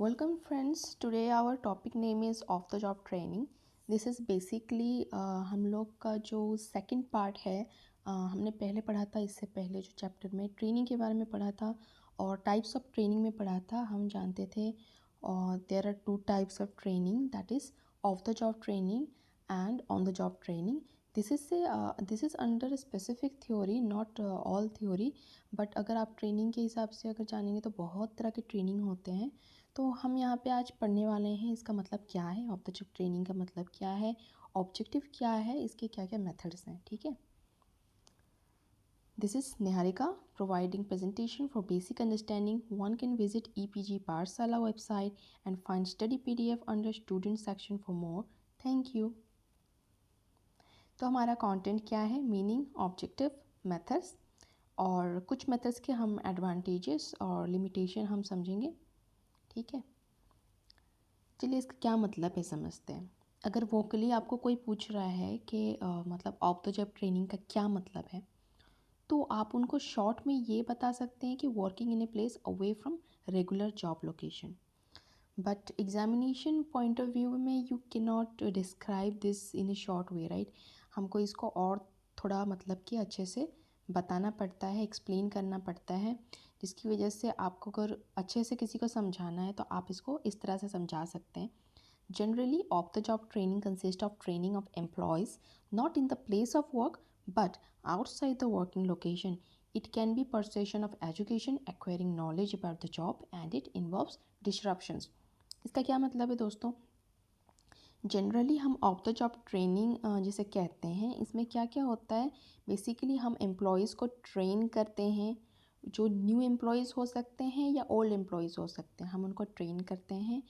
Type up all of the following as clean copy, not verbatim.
Welcome friends. Today our topic name is off the job training. This is basically हम लोग का जो second part है। हमने पहले पढ़ा था, इससे पहले जो चैप्टर में ट्रेनिंग के बारे में पढ़ा था और टाइप्स ऑफ ट्रेनिंग में पढ़ा था। हम जानते थे there are two types of training, that is off the job training and on the job training. This is under specific theory, not all theory. But अगर आप ट्रेनिंग के हिसाब से अगर जानेंगे तो बहुत तरह के ट्रेनिंग होते हैं. तो हम यहाँ पे आज पढ़ने वाले हैं इसका मतलब क्या है, ऑफ द जॉब ट्रेनिंग का मतलब क्या है, ऑब्जेक्टिव क्या है, इसके क्या क्या मेथड्स हैं. ठीक है. This is Niharika providing presentation for basic understanding. One can visit EPG Parsala website and find study PDF under student section for more. Thank you. तो हमारा कंटेंट क्या है, मीनिंग, ऑब्जेक्टिव, मेथड्स और कुछ मेथड्स के हम एडवांटेजेस और limitation हम समझेंगे. ठीक है. चलिए इसका क्या मतलब है समझते हैं. अगर वोकली आपको कोई पूछ रहा है कि मतलब ऑफ द जॉब ट्रेनिंग का क्या मतलब है, तो आप उनको शॉर्ट में ये बता सकते हैं कि working in a place away from regular job location. But examination point of view में you can not describe this in a short way, right. हमको इसको और थोड़ा मतलब कि अच्छे से बताना पड़ता है, एक्सप्लेन करना पड़ता है, जिसकी वजह से आपको अगर अच्छे से किसी को समझाना है तो आप इसको इस तरह से समझा सकते हैं. Generally, off-the-job training consists of training of employees not in the place of work but outside the working location. It can be pursuit of education, acquiring knowledge about the job, and it involves disruptions. इसका क्या मतलब है दोस्तों. Generally हम of the job training जिसे कहते हैं, इसमें क्या क्या होता है. बेसिकली हम एम्प्लॉयज़ को ट्रेन करते हैं. जो न्यू एम्प्लॉयज़ हो सकते हैं या ओल्ड एम्प्लॉयज़ हो सकते हैं, हम उनको ट्रेन करते हैं.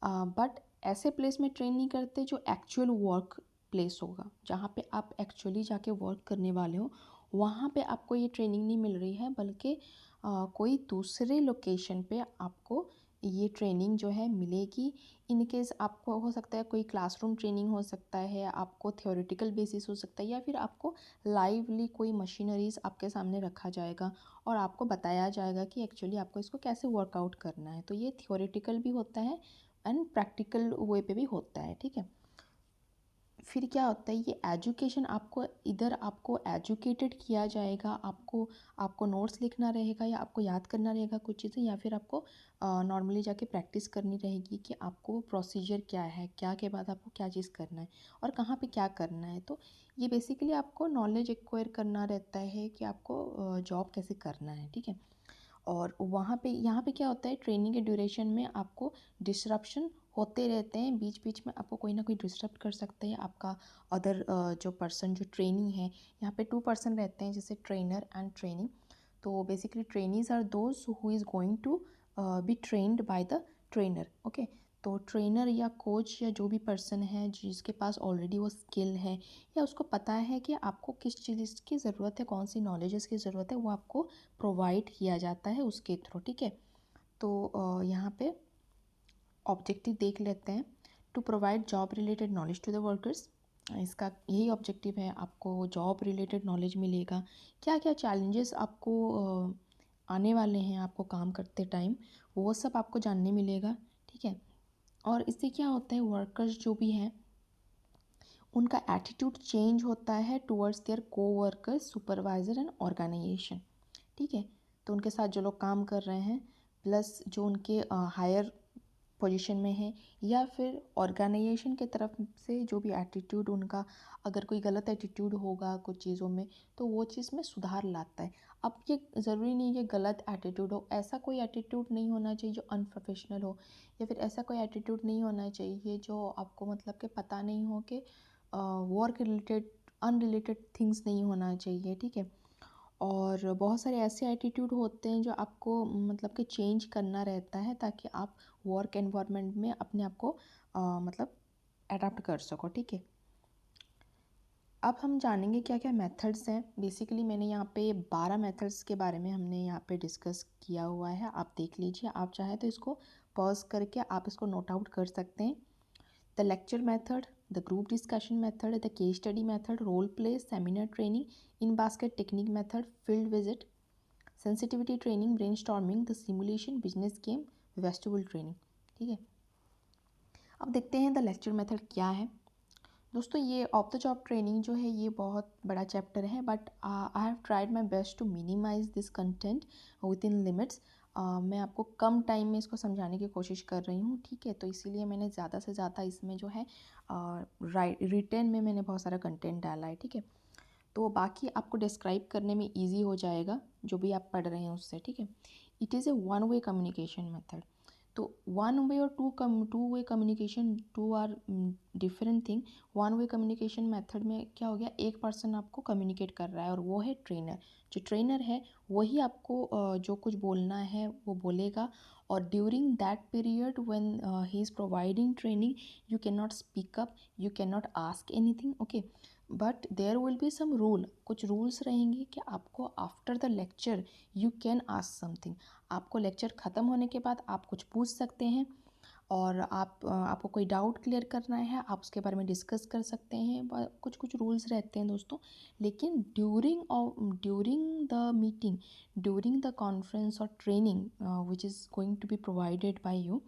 बट ऐसे प्लेस में ट्रेन नहीं करते जो एक्चुअल वर्क प्लेस होगा, जहाँ पे आप एक्चुअली जाके वर्क करने वाले हो. वहाँ पे आपको ये ट्रेनिंग नहीं मिल रही है, बल्कि कोई दूसरे लोकेशन पे आपको ये ट्रेनिंग जो है मिलेगी. इन केस आपको हो सकता है कोई क्लासरूम ट्रेनिंग हो सकता है, आपको थ्योरेटिकल बेसिस हो सकता है, या फिर आपको लाइवली कोई मशीनरीज आपके सामने रखा जाएगा और आपको बताया जाएगा कि एक्चुअली आपको इसको कैसे वर्कआउट करना है. तो ये थ्योरेटिकल भी होता है एंड प्रैक्टिकल वे पे भी होता है. ठीक है. फिर क्या होता है, ये एजुकेशन आपको इधर आपको एजुकेटेड किया जाएगा. आपको नोट्स लिखना रहेगा या आपको याद करना रहेगा कुछ चीज़ें, या फिर आपको नॉर्मली जाके प्रैक्टिस करनी रहेगी कि आपको प्रोसीजर क्या है, क्या के बाद आपको क्या चीज़ करना है और कहाँ पे क्या करना है. तो ये बेसिकली आपको नॉलेज एक्वायर करना रहता है कि आपको जॉब कैसे करना है. ठीक है. और वहाँ पे यहाँ पे क्या होता है, ट्रेनिंग के ड्यूरेशन में आपको डिसरप्शन होते रहते हैं. बीच बीच में आपको कोई ना कोई डिस्टर्ब कर सकते हैं आपका अदर जो पर्सन जो ट्रेनिंग है. यहाँ पे 2 पर्सन रहते हैं, जैसे ट्रेनर एंड ट्रेनिंग. तो basically trainees are those who is going to be trained by the trainer. Okay. तो ट्रेनर या कोच या जो भी पर्सन है जिसके पास ऑलरेडी वो स्किल है या उसको पता है कि आपको किस चीज़ की ज़रूरत है, कौन सी नॉलेजेस की ज़रूरत है, वो आपको प्रोवाइड किया जाता है उसके थ्रू. ठीक है. तो यहाँ पे ऑब्जेक्टिव देख लेते हैं. To provide job related knowledge to the workers. इसका यही ऑब्जेक्टिव है, आपको जॉब रिलेटेड नॉलेज मिलेगा. क्या क्या चैलेंजेस आपको आने वाले हैं आपको काम करते टाइम, वो सब आपको जानने मिलेगा. ठीक है. और इससे क्या होता है, वर्कर्स जो भी हैं उनका एटीट्यूड चेंज होता है towards their coworkers, supervisor and organisation. ठीक है. तो उनके साथ जो लोग काम कर रहे हैं, प्लस जो उनके हायर पोजीशन में है, या फिर ऑर्गेनाइजेशन के तरफ से जो भी एटीट्यूड उनका, अगर कोई गलत एटीट्यूड होगा कुछ चीज़ों में तो वो चीज़ में सुधार लाता है. अब ये ज़रूरी नहीं है गलत एटीट्यूड हो, ऐसा कोई एटीट्यूड नहीं होना चाहिए जो अनप्रोफेशनल हो, या फिर ऐसा कोई एटीट्यूड नहीं होना चाहिए जो आपको मतलब कि पता नहीं हो कि वर्क रिलेटेड अनरिलेटेड थिंग्स नहीं होना चाहिए. ठीक है. और बहुत सारे ऐसे एटीट्यूड होते हैं जो आपको मतलब कि चेंज करना रहता है ताकि आप वर्क एनवायरनमेंट में अपने आप को मतलब अडाप्ट कर सको. ठीक है. अब हम जानेंगे क्या क्या मेथड्स हैं. बेसिकली मैंने यहाँ पे 12 मेथड्स के बारे में हमने यहाँ पे डिस्कस किया हुआ है, आप देख लीजिए. आप चाहें तो इसको पॉज करके आप इसको नोट आउट कर सकते हैं. The lecture method, the group discussion method, the case study method, role play, seminar training, in-basket technique method, field visit, sensitivity training, brainstorming, the simulation, business game, vestibule training. ठीक है। अब देखते हैं the lecture method क्या है। दोस्तों ये of the job training जो है ये बहुत बड़ा चैप्टर है, but I have tried my best to minimise this content within limits. मैं आपको कम टाइम में इसको समझाने की कोशिश कर रही हूँ, ठीक है। तो इसीलिए मैंने ज़्यादा से ज़्यादा इसमें जो है रिटर्न में मैंने बहुत सारा कंटेंट डाला है, ठीक है। तो बाकी आपको डिस्क्राइब करने में ईजी हो जाएगा जो भी आप पढ़ रहे हैं उससे, ठीक है। It is a one way communication method. तो वन वे और two way communication, two are different thing. One way communication method में क्या हो गया, एक पर्सन आपको कम्युनिकेट कर रहा है और वो है ट्रेनर। जो ट्रेनर है वही आपको जो कुछ बोलना है वो बोलेगा, और during that period when he is providing training you can not speak up, you can not ask anything, okay. But there will be some rule, कुछ रूल्स रहेंगे कि आपको after the lecture you can ask something. आपको lecture ख़त्म होने के बाद आप कुछ पूछ सकते हैं, और आपको कोई डाउट क्लियर करना है आप उसके बारे में डिस्कस कर सकते हैं। कुछ कुछ रूल्स रहते हैं दोस्तों। लेकिन during the meeting, during the conference और training which is going to be provided by you,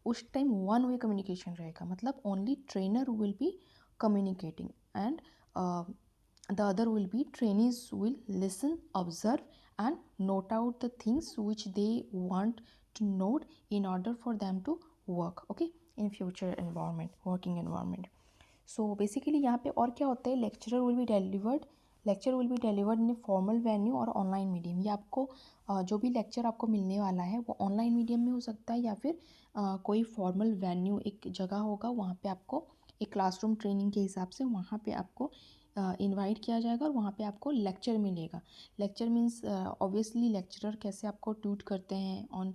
उस टाइम वन वे कम्युनिकेशन रहेगा। मतलब only trainer will be communicating and the other will be trainees will listen, observe and note out the things which they want to note in order for them to work, okay, in future environment, working environment. So basically यहाँ पे और क्या होता है, lecture will be delivered in a formal venue और online medium. ये आपको जो भी लेक्चर आपको मिलने वाला है वो ऑनलाइन मीडियम में हो सकता है, या फिर कोई फॉर्मल वेन्यू एक जगह होगा, वहाँ पे आपको एक क्लासरूम ट्रेनिंग के हिसाब से वहाँ पे आपको इनवाइट किया जाएगा और वहाँ पे आपको लेक्चर मिलेगा। लेक्चर मीन्स ऑब्वियसली लेक्चरर कैसे आपको ट्यूट करते हैं on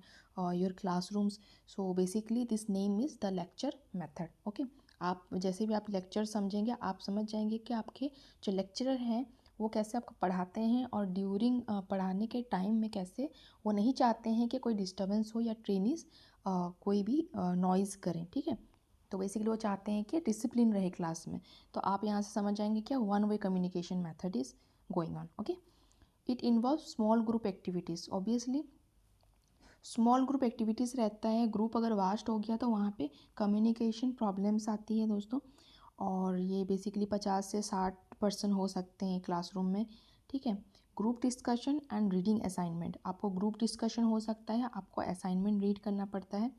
your classrooms. So basically this name is the lecture method, okay. आप जैसे भी आप लेक्चर समझेंगे आप समझ जाएंगे कि आपके जो लेक्चरर हैं वो कैसे आपको पढ़ाते हैं, और ड्यूरिंग पढ़ाने के टाइम में कैसे वो नहीं चाहते हैं कि कोई डिस्टर्बेंस हो या ट्रेनिस कोई भी नॉइज़ करें, ठीक है। तो बेसिकली वो चाहते हैं कि डिसिप्लिन रहे क्लास में। तो आप यहाँ से समझ जाएंगे क्या one way communication method is going on, okay. It involve small group activities. Obviously small group activities रहता है, ग्रुप अगर वास्ट हो गया तो वहाँ पे कम्युनिकेशन प्रॉब्लम्स आती है दोस्तों। और ये बेसिकली 50 से 60 पर्सन हो सकते हैं क्लासरूम में, ठीक है। Group discussion and reading assignment, आपको ग्रुप डिस्कशन हो सकता है, आपको असाइनमेंट रीड करना पड़ता है।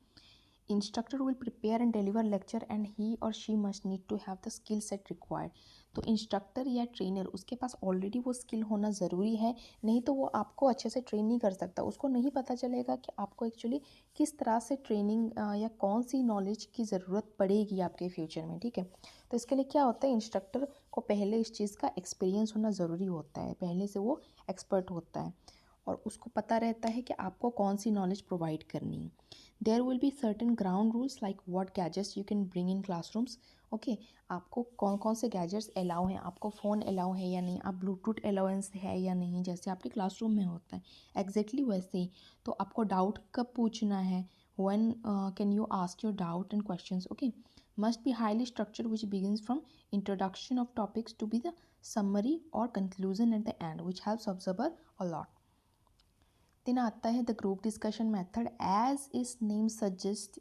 Instructor will prepare and deliver lecture and he और she must need to have the skill set required. तो इंस्ट्रक्टर या ट्रेनर उसके पास ऑलरेडी वो स्किल होना ज़रूरी है, नहीं तो वो आपको अच्छे से ट्रेन नहीं कर सकता। उसको नहीं पता चलेगा कि आपको एक्चुअली किस तरह से ट्रेनिंग या कौन सी नॉलेज की ज़रूरत पड़ेगी आपके फ्यूचर में, ठीक है। तो इसके लिए क्या होता है, इंस्ट्रक्टर को पहले इस चीज़ का एक्सपीरियंस होना ज़रूरी होता है, पहले से वो एक्सपर्ट होता है और उसको पता रहता है कि आपको कौन सी नॉलेज प्रोवाइड करनी है। There will be certain ground rules like what gadgets you can bring in classrooms, okay. आपको कौन कौन से गैजेट्स अलाउ हैं, आपको फ़ोन अलाउ है या नहीं, आप ब्लूटूथ अलाउंस है या नहीं, जैसे आपके क्लासरूम में होता है एग्जैक्टली वैसे ही। तो आपको डाउट कब पूछना है, when can you ask your doubt and questions, okay. Must be highly structured which begins from introduction of topics to be the summary or conclusion at the end which helps observer a lot. दिन आता है the group discussion method. As is name suggest,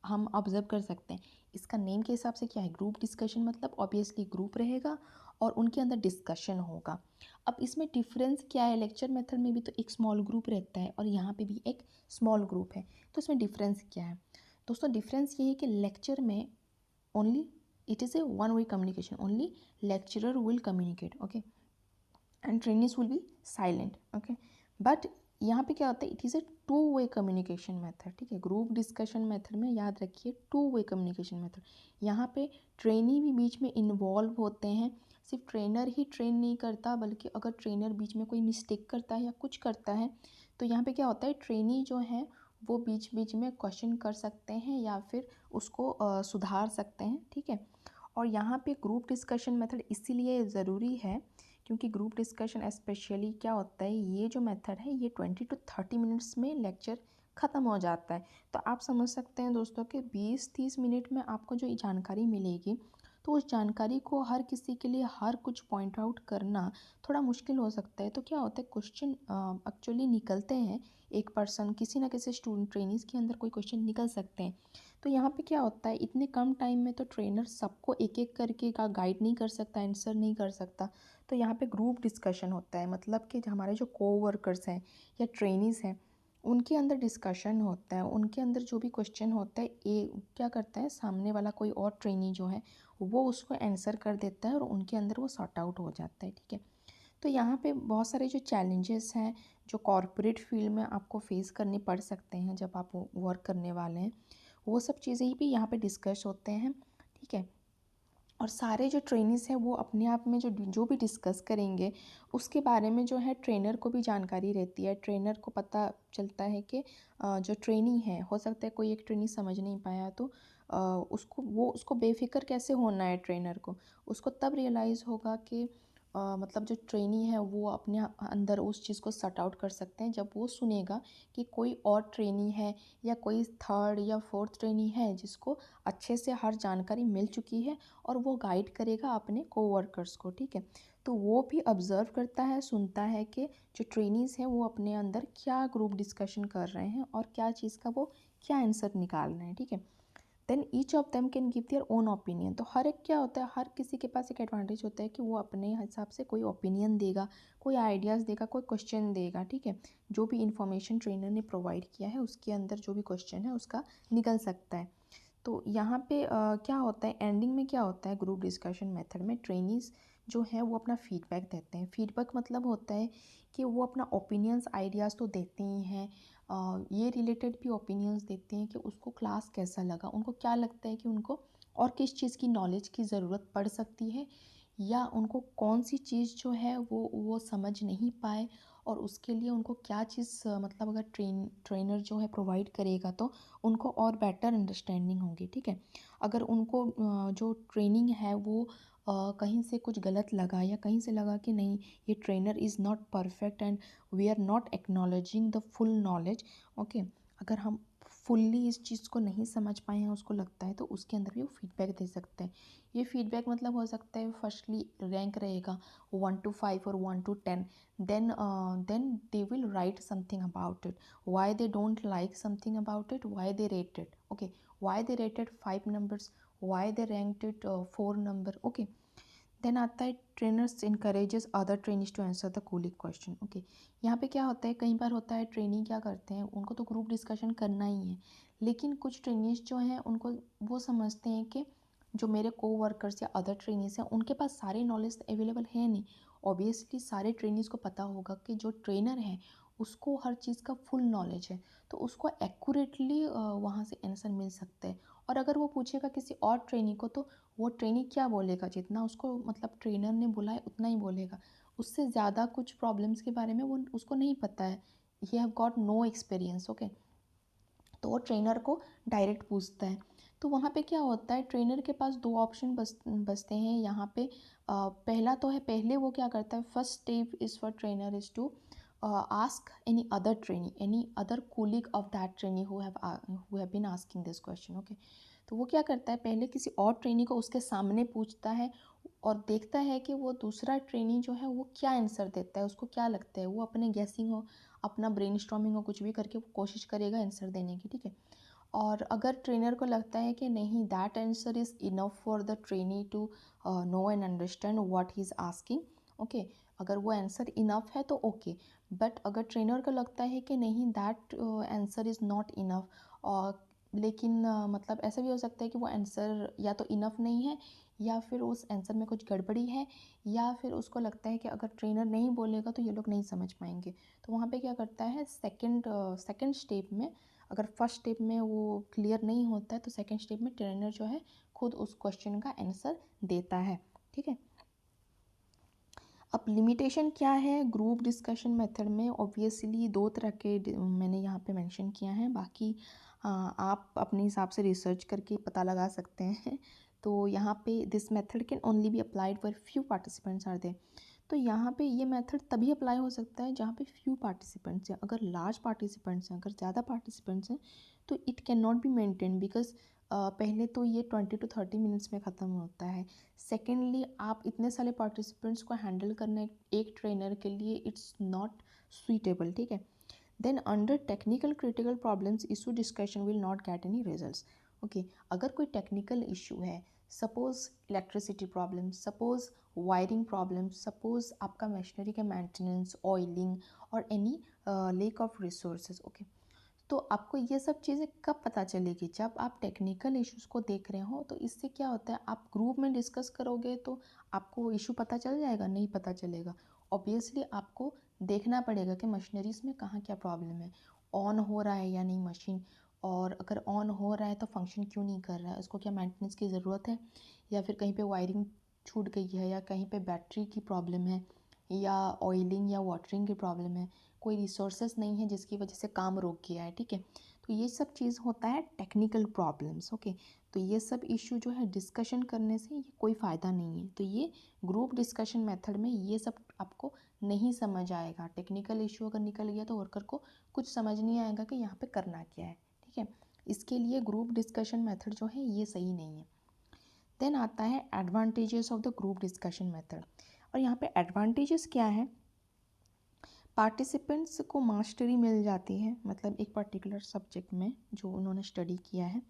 हम observe कर सकते हैं इसका name के हिसाब से क्या है, ग्रुप डिस्कशन मतलब ऑब्वियसली ग्रुप रहेगा और उनके अंदर डिस्कशन होगा। अब इसमें डिफरेंस क्या है, लेक्चर मेथड में भी तो एक स्मॉल ग्रुप रहता है और यहाँ पे भी एक स्मॉल ग्रुप है, तो इसमें डिफरेंस क्या है दोस्तों। डिफरेंस ये है कि लेक्चर में only it is a one way communication, only lecturer will communicate, okay, and trainees will be silent, okay. But यहाँ पे क्या होता है, it is A to way communication method, ठीक है। ग्रुप डिस्कशन मेथड में याद रखिए टू वे कम्युनिकेशन मेथड, यहाँ पे ट्रेनी भी बीच में इन्वॉल्व होते हैं। सिर्फ ट्रेनर ही ट्रेन नहीं करता, बल्कि अगर ट्रेनर बीच में कोई मिस्टेक करता है या कुछ करता है तो यहाँ पे क्या होता है, ट्रेनी जो है वो बीच बीच में क्वेश्चन कर सकते हैं या फिर उसको सुधार सकते हैं, ठीक है। और यहाँ पे ग्रुप डिस्कशन मेथड इसीलिए ज़रूरी है क्योंकि ग्रुप डिस्कशन स्पेशली क्या होता है, ये जो मेथड है ये 20 to 30 मिनट्स में लेक्चर ख़त्म हो जाता है। तो आप समझ सकते हैं दोस्तों कि 20-30 मिनट में आपको जो जानकारी मिलेगी तो उस जानकारी को हर किसी के लिए हर कुछ पॉइंट आउट करना थोड़ा मुश्किल हो सकता है। तो क्या होता है, क्वेश्चन एक्चुअली निकलते हैं एक पर्सन किसी ना किसी स्टूडेंट ट्रेनिंग्स के अंदर कोई क्वेश्चन निकल सकते हैं। तो यहाँ पे क्या होता है, इतने कम टाइम में तो ट्रेनर सबको एक एक करके का गाइड नहीं कर सकता, आंसर नहीं कर सकता। तो यहाँ पे ग्रुप डिस्कशन होता है, मतलब कि हमारे जो कोवर्कर्स हैं या ट्रेनीज़ हैं उनके अंदर डिस्कशन होता है, उनके अंदर जो भी क्वेश्चन होता है क्या करता है सामने वाला कोई और ट्रेनी जो है वो उसको आंसर कर देता है और उनके अंदर वो सॉर्ट आउट हो जाता है, ठीक है। तो यहाँ पे बहुत सारे जो चैलेंजेस हैं जो कॉरपोरेट फील्ड में आपको फेस करने पड़ सकते हैं जब आप वर्क करने वाले हैं, वो सब चीज़ें भी यहाँ पे डिस्कस होते हैं, ठीक है। और सारे जो ट्रेनिंग्स हैं वो अपने आप में जो जो भी डिस्कस करेंगे उसके बारे में जो है ट्रेनर को भी जानकारी रहती है। ट्रेनर को पता चलता है कि जो ट्रेनी है, हो सकता है कोई एक ट्रेनी समझ नहीं पाया तो उसको बेफिक्र कैसे होना है ट्रेनर को, उसको तब रियलाइज़ होगा कि मतलब जो ट्रेनी है वो अपने अंदर उस चीज़ को सॉर्ट आउट कर सकते हैं जब वो सुनेगा कि कोई और ट्रेनी है या कोई थर्ड या फोर्थ ट्रेनी है जिसको अच्छे से हर जानकारी मिल चुकी है और वो गाइड करेगा अपने कोवर्कर्स को, ठीक है। तो वो भी ऑब्ज़र्व करता है, सुनता है कि जो ट्रेनीज़ हैं वो अपने अंदर क्या ग्रुप डिस्कशन कर रहे हैं और क्या चीज़ का वो क्या आंसर निकाल रहे हैं, ठीक है। Then each of them can give their own opinion. तो हर एक क्या होता है, हर किसी के पास एक एडवांटेज होता है कि वो अपने हिसाब से कोई ओपिनियन देगा, कोई आइडियाज़ देगा, कोई क्वेश्चन देगा, ठीक है। जो भी इंफॉर्मेशन ट्रेनर ने प्रोवाइड किया है उसके अंदर जो भी क्वेश्चन है उसका निकल सकता है। तो यहाँ पे क्या होता है, एंडिंग में क्या होता है, ग्रुप डिस्कशन मेथड में ट्रेनीज़ जो हैं वो अपना फीडबैक देते हैं। फीडबैक मतलब होता है कि वो अपना ओपिनियंस आइडियाज़ तो देते ही हैं, ये रिलेटेड भी ओपिनियंस देते हैं कि उसको क्लास कैसा लगा, उनको क्या लगता है कि उनको और किस चीज़ की नॉलेज की ज़रूरत पड़ सकती है, या उनको कौन सी चीज़ जो है वो समझ नहीं पाए और उसके लिए उनको क्या चीज़ मतलब अगर ट्रेनर जो है प्रोवाइड करेगा तो उनको और बेटर अंडरस्टैंडिंग होगी, ठीक है। अगर उनको जो ट्रेनिंग है वो कहीं से कुछ गलत लगा या कहीं से लगा कि नहीं ये trainer is not perfect and we are not acknowledging the full knowledge, okay, अगर हम फुल्ली इस चीज़ को नहीं समझ पाए हैं उसको लगता है तो उसके अंदर भी वो फीडबैक दे सकते हैं। ये फीडबैक मतलब हो सकता है फर्स्टली रैंक रहेगा 1 to 5 और 1 to 10, then they will write something about it, why they don't like something about it, why they rate it, okay, why they rated 5 numbers, why they ranked it 4 number, okay। Then आता है trainers encourages other trainees to answer the cooling question, okay. यहाँ पे क्या होता है, कई बार होता है ट्रेनी क्या करते हैं, उनको तो ग्रुप डिस्कशन करना ही है, लेकिन कुछ ट्रेनीज जो हैं उनको वो समझते हैं कि जो मेरे कोवर्कर्स या अदर ट्रेनीज हैं उनके पास सारे नॉलेज अवेलेबल है नहीं। ऑब्वियसली सारे ट्रेनीज को पता होगा कि जो ट्रेनर है उसको हर चीज़ का फुल नॉलेज है, तो उसको एक्यूरेटली वहाँ से आंसर मिल सकता है। और अगर वो पूछेगा किसी और ट्रेनी को तो वो ट्रेनी क्या बोलेगा, जितना उसको मतलब ट्रेनर ने बोला है उतना ही बोलेगा, उससे ज़्यादा कुछ प्रॉब्लम्स के बारे में वो उसको नहीं पता है, he have got no experience, okay. तो वो ट्रेनर को डायरेक्ट पूछता है। तो वहाँ पे क्या होता है, ट्रेनर के पास दो ऑप्शन बचते हैं यहाँ पे। पहला तो है, पहले वो क्या करता है, first step is for trainer is to ask any other trainee, any other colleague of that trainee who have been asking this question, okay। तो वो क्या करता है, पहले किसी और ट्रेनी को उसके सामने पूछता है और देखता है कि वो दूसरा ट्रेनी जो है वो क्या आंसर देता है, उसको क्या लगता है, वो अपने गेसिंग हो, अपना ब्रेनस्टॉर्मिंग हो, कुछ भी करके वो कोशिश करेगा आंसर देने की, ठीक है। और अगर ट्रेनर को लगता है कि नहीं that answer is enough for the trainee to know and understand what he is asking, okay, अगर वो आंसर इनफ है तो ओके। बट अगर ट्रेनर को लगता है कि नहीं that answer is not enough, और लेकिन मतलब ऐसा भी हो सकता है कि वो आंसर या तो इनफ नहीं है या फिर उस आंसर में कुछ गड़बड़ी है, या फिर उसको लगता है कि अगर ट्रेनर नहीं बोलेगा तो ये लोग नहीं समझ पाएंगे, तो वहाँ पे क्या करता है, सेकंड स्टेप में, अगर फर्स्ट स्टेप में वो क्लियर नहीं होता है तो सेकंड स्टेप में ट्रेनर जो है खुद उस क्वेश्चन का आंसर देता है, ठीक है। अब लिमिटेशन क्या है ग्रुप डिस्कशन मेथड में, ऑब्वियसली दो तरह के मैंने यहाँ पे मेंशन किया है, बाकी आप अपने हिसाब से रिसर्च करके पता लगा सकते हैं। तो यहाँ पे this method can only be applied for few participants are there. तो यहाँ पे ये मेथड तभी अप्लाई हो सकता है जहाँ पे फ्यू पार्टिसिपेंट्स हैं। अगर लार्ज पार्टिसिपेंट्स हैं, अगर ज़्यादा पार्टिसिपेंट्स हैं तो it can not be maintain, because पहले तो ये 20 to 30 मिनट्स में ख़त्म होता है। सेकेंडली आप इतने सारे पार्टिसिपेंट्स को हैंडल करना एक ट्रेनर के लिए इट्स नॉट सुइटेबल, ठीक है। Then under technical critical problems issue discussion will not get any results. Okay, अगर कोई टेक्निकल इशू है, suppose electricity problem, suppose wiring problem, suppose आपका मशीनरी का मेंटेनेंस, ऑयलिंग और any lack of resources. Okay, तो आपको ये सब चीज़ें कब पता चलेगी? जब आप टेक्निकल इश्यूज़ को देख रहे हो। तो इससे क्या होता है, आप ग्रुप में डिस्कस करोगे तो आपको इशू पता चल जाएगा? नहीं पता चलेगा। ऑब्वियसली आपको देखना पड़ेगा कि मशीनरीज में कहाँ क्या प्रॉब्लम है, ऑन हो रहा है या नहीं मशीन, और अगर ऑन हो रहा है तो फंक्शन क्यों नहीं कर रहा है, उसको क्या मेंटेनेंस की ज़रूरत है, या फिर कहीं पे वायरिंग छूट गई है, या कहीं पे बैटरी की प्रॉब्लम है, या ऑयलिंग या वाटरिंग की प्रॉब्लम है, कोई रिसोर्सेज नहीं है जिसकी वजह से काम रुक गया है। ठीक है, तो ये सब चीज़ होता है टेक्निकल प्रॉब्लम्स। ओके, तो ये सब इशू जो है डिस्कशन करने से ये कोई फ़ायदा नहीं है। तो ये ग्रुप डिस्कशन मेथड में ये सब आपको नहीं समझ आएगा। टेक्निकल इशू अगर निकल गया तो वर्कर को कुछ समझ नहीं आएगा कि यहाँ पे करना क्या है। ठीक है, इसके लिए ग्रुप डिस्कशन मेथड जो है ये सही नहीं है। देन आता है advantages of the group discussion method. और यहाँ पे एडवांटेजेस क्या है, पार्टिसिपेंट्स को मास्टरी मिल जाती है, मतलब एक पर्टिकुलर सब्जेक्ट में जो उन्होंने स्टडी किया है,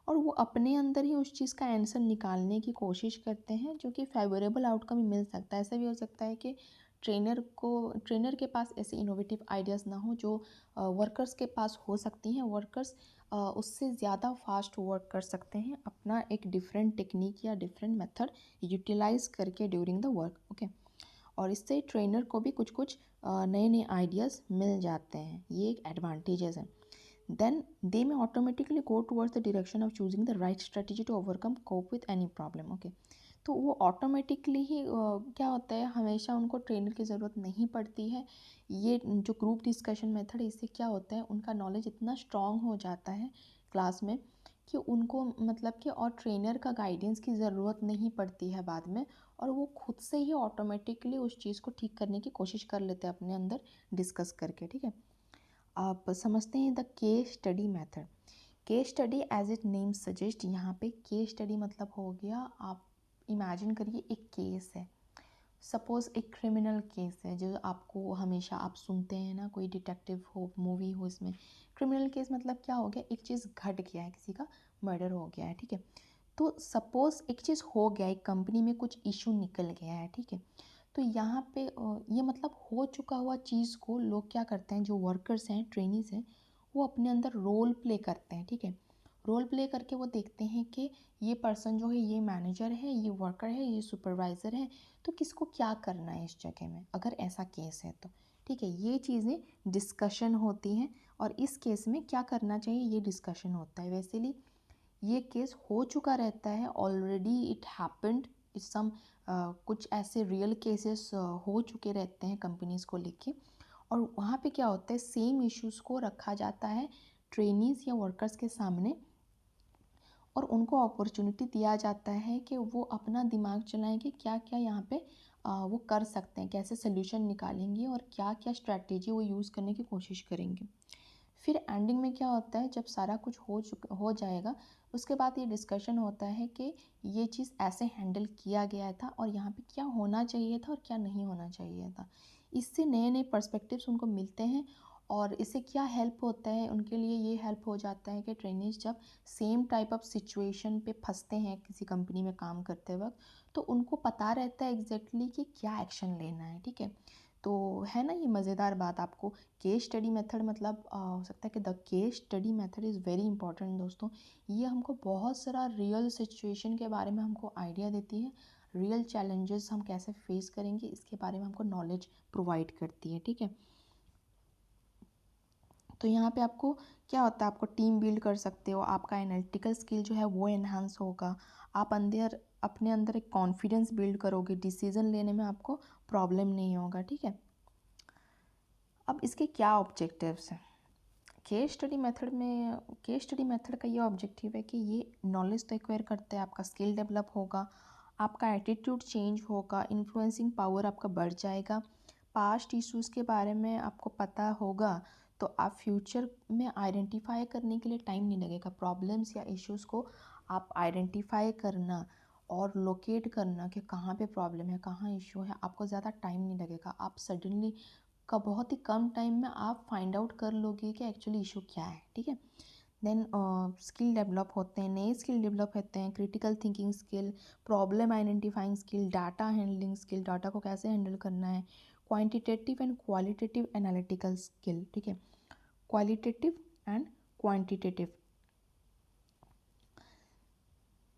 और वो अपने अंदर ही उस चीज़ का आंसर निकालने की कोशिश करते हैं, जो कि फेवरेबल आउटकम ही मिल सकता है। ऐसा भी हो सकता है कि ट्रेनर के पास ऐसे इनोवेटिव आइडियाज़ ना हो जो वर्कर्स के पास हो सकती हैं। वर्कर्स उससे ज़्यादा फास्ट वर्क कर सकते हैं अपना एक डिफरेंट टेक्निक या डिफरेंट मेथड यूटिलाइज करके ड्यूरिंग द वर्क। ओके, और इससे ट्रेनर को भी कुछ कुछ नए नए आइडियाज़ मिल जाते हैं। ये एक एडवांटेजेस है। Then they may automatically go towards the direction of choosing the right strategy to overcome cope with any problem. Okay, तो वो ऑटोमेटिकली ही क्या होता है, हमेशा उनको ट्रेनर की ज़रूरत नहीं पड़ती है। ये जो ग्रुप डिस्कशन मेथड है, इससे क्या होता है, उनका नॉलेज इतना स्ट्रॉन्ग हो जाता है क्लास में कि उनको मतलब कि और ट्रेनर का गाइडेंस की ज़रूरत नहीं पड़ती है बाद में, और वो खुद से ही ऑटोमेटिकली उस चीज़ को ठीक करने की कोशिश कर लेते हैं अपने अंदर डिस्कस करके। ठीक है, आप समझते हैं the case study method. Case study as it name suggest, यहाँ पे केस स्टडी मतलब हो गया, आप इमेजिन करिए एक केस है, सपोज़ एक क्रिमिनल केस है जो आपको हमेशा आप सुनते हैं ना, कोई डिटेक्टिव हो, मूवी हो, इसमें क्रिमिनल केस मतलब क्या हो गया, एक चीज़ घट गया है, किसी का मर्डर हो गया है। ठीक है, तो सपोज़ एक चीज़ हो गया, एक कंपनी में कुछ इशू निकल गया है। ठीक है, तो यहाँ पे ये मतलब हो चुका हुआ चीज़ को लोग क्या करते हैं, जो वर्कर्स हैं, ट्रेनीज़ हैं, वो अपने अंदर रोल प्ले करते हैं। ठीक है, रोल प्ले करके वो देखते हैं कि ये पर्सन जो है, ये मैनेजर है, ये वर्कर है, ये सुपरवाइज़र है, तो किसको क्या करना है इस जगह में, अगर ऐसा केस है तो। ठीक है, ये चीज़ें डिस्कशन होती हैं, और इस केस में क्या करना चाहिए ये डिस्कशन होता है। वैसे ही ये केस हो चुका रहता है, ऑलरेडी इट हैपेंड सम, कुछ ऐसे रियल केसेस हो चुके रहते हैं कंपनीज़ को लेके, और वहाँ पे क्या होता है, सेम इश्यूज़ को रखा जाता है ट्रेनीज़ या वर्कर्स के सामने, और उनको अपॉर्चुनिटी दिया जाता है कि वो अपना दिमाग चलाएं कि क्या क्या यहाँ पे वो कर सकते हैं, कैसे सोल्यूशन निकालेंगे, और क्या क्या स्ट्रैटेजी वो यूज़ करने की कोशिश करेंगे। फिर एंडिंग में क्या होता है, जब सारा कुछ हो जाएगा, उसके बाद ये डिस्कशन होता है कि ये चीज़ ऐसे हैंडल किया गया था, और यहाँ पे क्या होना चाहिए था और क्या नहीं होना चाहिए था। इससे नए नए पर्सपेक्टिव्स उनको मिलते हैं, और इससे क्या हेल्प होता है उनके लिए, ये हेल्प हो जाता है कि ट्रेनीज जब सेम टाइप ऑफ सिचुएशन पे फंसते हैं किसी कंपनी में काम करते वक्त, तो उनको पता रहता है एग्जैक्टली कि क्या एक्शन लेना है। ठीक है, तो है ना ये मज़ेदार बात। आपको केस स्टडी मेथड मतलब हो सकता है कि the case study method is very important दोस्तों। ये हमको बहुत सारा रियल सिचुएशन के बारे में हमको आइडिया देती है, रियल चैलेंजेस हम कैसे फेस करेंगे इसके बारे में हमको नॉलेज प्रोवाइड करती है। ठीक है, तो यहाँ पे आपको क्या होता है, आपको टीम बिल्ड कर सकते हो, आपका एनालिटिकल स्किल जो है वो एनहांस होगा, आप अपने अंदर एक कॉन्फिडेंस बिल्ड करोगे, डिसीजन लेने में आपको प्रॉब्लम नहीं होगा। ठीक है, अब इसके क्या ऑब्जेक्टिव्स हैं, केस स्टडी मेथड का ये ऑब्जेक्टिव है कि ये नॉलेज तो एक्वायर करते हैं, आपका स्किल डेवलप होगा, आपका एटीट्यूड चेंज होगा, इन्फ्लुएंसिंग पावर आपका बढ़ जाएगा, पास्ट इश्यूज़ के बारे में आपको पता होगा, तो आप फ्यूचर में आइडेंटिफाई करने के लिए टाइम नहीं लगेगा, प्रॉब्लम्स या इश्यूज़ को आप आइडेंटिफाई करना और लोकेट करना कि कहाँ पे प्रॉब्लम है, कहाँ इशू है, आपको ज़्यादा टाइम नहीं लगेगा। आप सडनली का बहुत ही कम टाइम में आप फाइंड आउट कर लोगे कि एक्चुअली इशू क्या है, ठीक है। देन स्किल डेवलप होते हैं, नए स्किल डेवलप होते हैं, critical thinking skill, problem identifying skill, data handling skill, data को कैसे हैंडल करना है, quantitative and qualitative analytical skill, ठीक है, क्वालिटेटिव एंड क्वांटिटेटिव।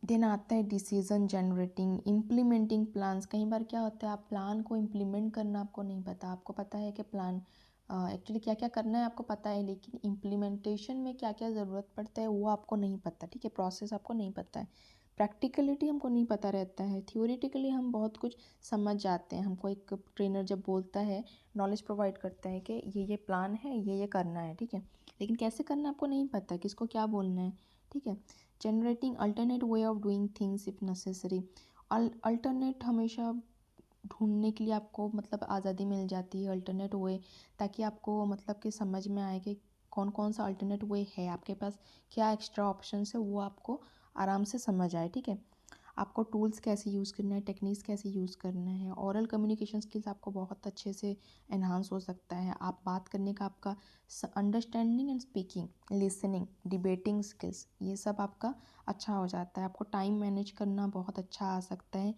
देन आता है डिसीजन जनरेटिंग, इम्प्लीमेंटिंग प्लान्स। कई बार क्या होता है, आप प्लान को इम्प्लीमेंट करना आपको नहीं पता, आपको पता है कि प्लान एक्चुअली क्या क्या करना है आपको पता है, लेकिन इम्प्लीमेंटेशन में क्या क्या ज़रूरत पड़ता है वो आपको नहीं पता, ठीक है, प्रोसेस आपको नहीं पता है, प्रैक्टिकलिटी हमको नहीं पता रहता है, थ्योरेटिकली हम बहुत कुछ समझ जाते हैं, हमको एक ट्रेनर जब बोलता है, नॉलेज प्रोवाइड करता है कि ये प्लान है, ये करना है, ठीक है, लेकिन कैसे करना आपको नहीं पता, किसको क्या बोलना है, ठीक है। Generating alternate way of doing things if necessary, alternate हमेशा ढूंढने के लिए आपको मतलब आज़ादी मिल जाती है, अल्टरनेट वे, ताकि आपको मतलब कि समझ में आए कि कौन कौन सा अल्टरनेट वे है आपके पास, क्या एक्स्ट्रा ऑप्शंस है वो आपको आराम से समझ आए, ठीक है। आपको टूल्स कैसे यूज़ करना है, टेक्निक्स कैसे यूज़ करना है, ओरल कम्युनिकेशन स्किल्स आपको बहुत अच्छे से एनहांस हो सकता है, आप बात करने का आपका understanding and speaking, listening, debating skills, ये सब आपका अच्छा हो जाता है, आपको टाइम मैनेज करना बहुत अच्छा आ सकता है।